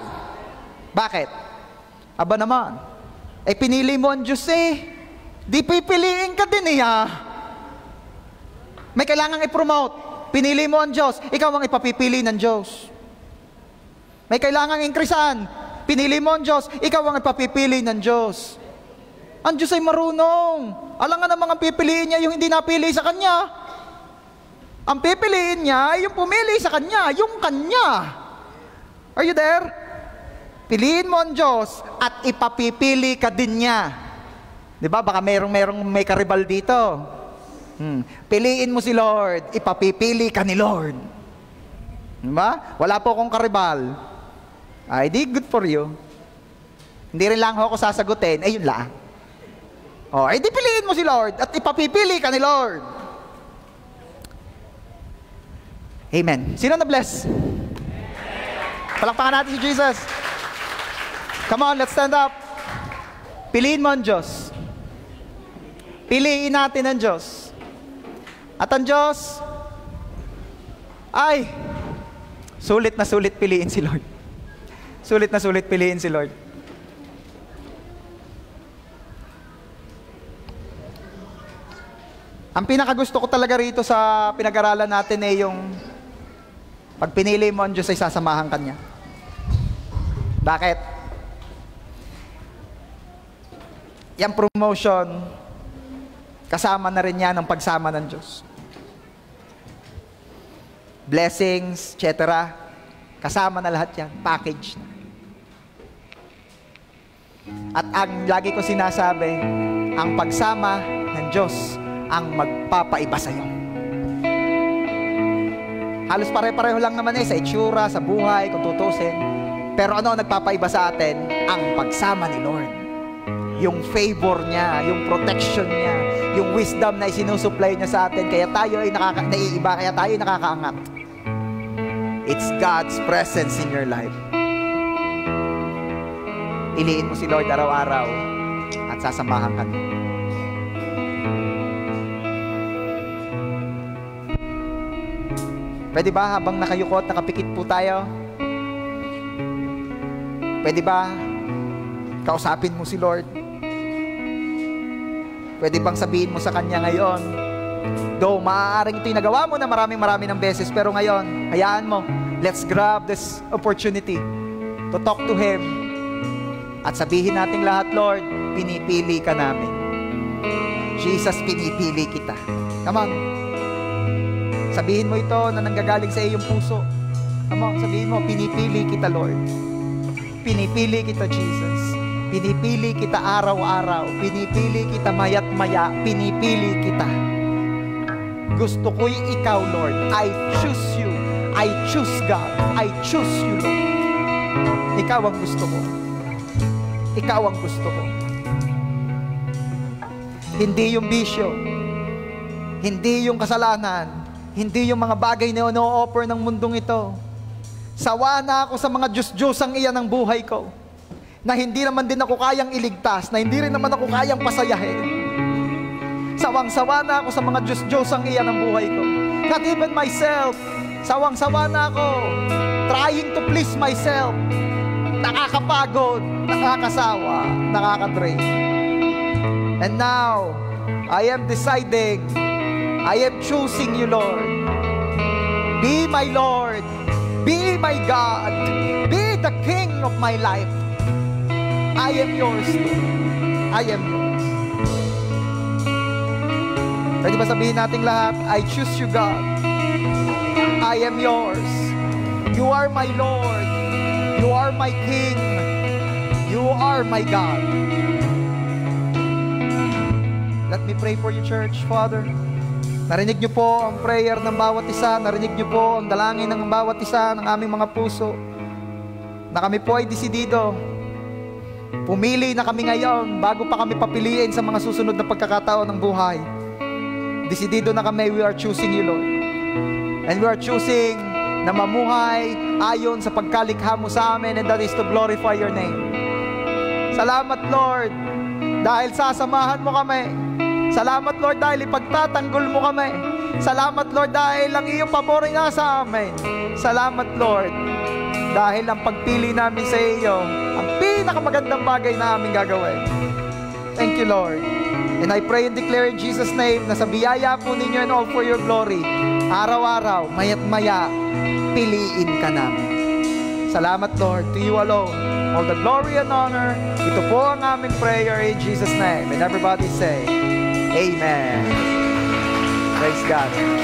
Bakit? Aba naman, pinili mo ang Diyos di pipiliin ka din May kailangang i-promote. Pinili mo ang Diyos, ikaw ang ipapipili ng Diyos. May kailangang increasean. Pinili mo ang Diyos, ikaw ang ipapipili ng Diyos. Ang Diyos ay marunong. Alangan namang ang pipiliin niya yung hindi napili sa Kanya. Ang pipiliin niya ay yung pumili sa Kanya, yung Kanya. Are you there? Piliin mo ang Diyos at ipapipili ka din niya. Di ba? Baka may karibal dito. Piliin mo si Lord, ipapipili ka ni Lord. Di ba? Wala po akong karibal. Ay, di good for you. Hindi rin lang ako sasagutin. Yun lang. Di piliin mo si Lord at ipapipili ka ni Lord. Amen. Sino na-bless? Palakpakan natin si Jesus. Come on, let's stand up. Piliin mo ang Diyos. Piliin natin ang Diyos. At ang Diyos ay sulit na sulit piliin si Lord. Sulit na sulit piliin si Lord. Ang pinakagusto ko talaga rito sa pinag-aralan natin ay yung pag pinili mo ang Diyos ay sasamahan Kanya. Bakit? Yang promotion, kasama na rin yan ang pagsama ng Diyos. Blessings, etc. Kasama na lahat yan, package na. At ang lagi ko sinasabi, ang pagsama ng Diyos ang magpapaiba sa'yo. Halos pare-pareho lang naman sa itsura, sa buhay, kung tutusin. Pero ano ang nagpapaiba sa atin? Ang pagsama ni Lord. Yung favor niya, yung protection niya, yung wisdom na isinusupply niya sa atin, kaya tayo ay naiiba, kaya tayo ay nakakaangat. It's God's presence in your life. Piliin mo si Lord araw-araw at sasamahan ka niya. Pwede ba habang nakayuko at nakapikit po tayo? Pwede ba kausapin mo si Lord? Pwede bang sabihin mo sa Kanya ngayon? Though maaaring ito'y nagawa mo na marami ng beses, pero ngayon, hayaan mo, let's grab this opportunity to talk to Him. At sabihin nating lahat, Lord, pinipili ka namin. Jesus, pinipili kita. Come on. Sabihin mo ito na nanggagaling sa iyong puso. Come on, sabihin mo, pinipili kita, Lord. Pinipili kita, Jesus. Pinipili kita araw-araw. Pinipili kita mayat maya. Pinipili kita. Gusto ko'y ikaw, Lord. I choose you. I choose God. I choose you, Lord. Ikaw ang gusto ko. Ikaw ang gusto ko. Hindi yung bisyo. Hindi yung kasalanan. Hindi yung mga bagay na ino-offer ng mundong ito. Sawa na ako sa mga Diyos-Diyosang iyan ng buhay ko. na hindi naman din ako kayang iligtas, na hindi rin naman ako kayang pasayahin. Sawang-sawa na ako sa mga Diyos-Diyosang iyan ng buhay ko. Not even myself. Sawang-sawa na ako trying to please myself. Nakakapagod, nakakasawa, nakakadrain. And now, I am deciding, I am choosing you, Lord. Be my Lord. Be my God. Be the King of my life. I am yours, Lord. I am yours. Pwede ba sabihin natin lahat, I choose you, God. I am yours. You are my Lord. You are my King. You are my God. Let me pray for you, church. Father, narinig niyo po ang prayer ng bawat isa. Narinig niyo po ang dalangin ng bawat isa ng aming mga puso. Na kami po ay desidido. Pumili na kami ngayon bago pa kami papiliin sa mga susunod na pagkakataon ng buhay. Desidido na kami, we are choosing you, Lord. And we are choosing na mamuhay ayon sa pagkalikha mo sa amin, and that is to glorify your name. Salamat, Lord, dahil sasamahan mo kami. Salamat, Lord, dahil ipagtatanggol mo kami. Salamat, Lord, dahil ang iyong pabor ay nasa amin. Salamat, Lord, dahil ang pagpili namin sa iyo ang pinakamagandang bagay na aming gagawin. Thank you, Lord. And I pray and declare in Jesus' name na sa biyaya po ninyo and all for your glory, araw-araw, maya't maya, piliin ka namin. Salamat, Lord, to you alone. All the glory and honor. Ito po ang aming prayer in Jesus' name. And everybody say, Amen. Praise God.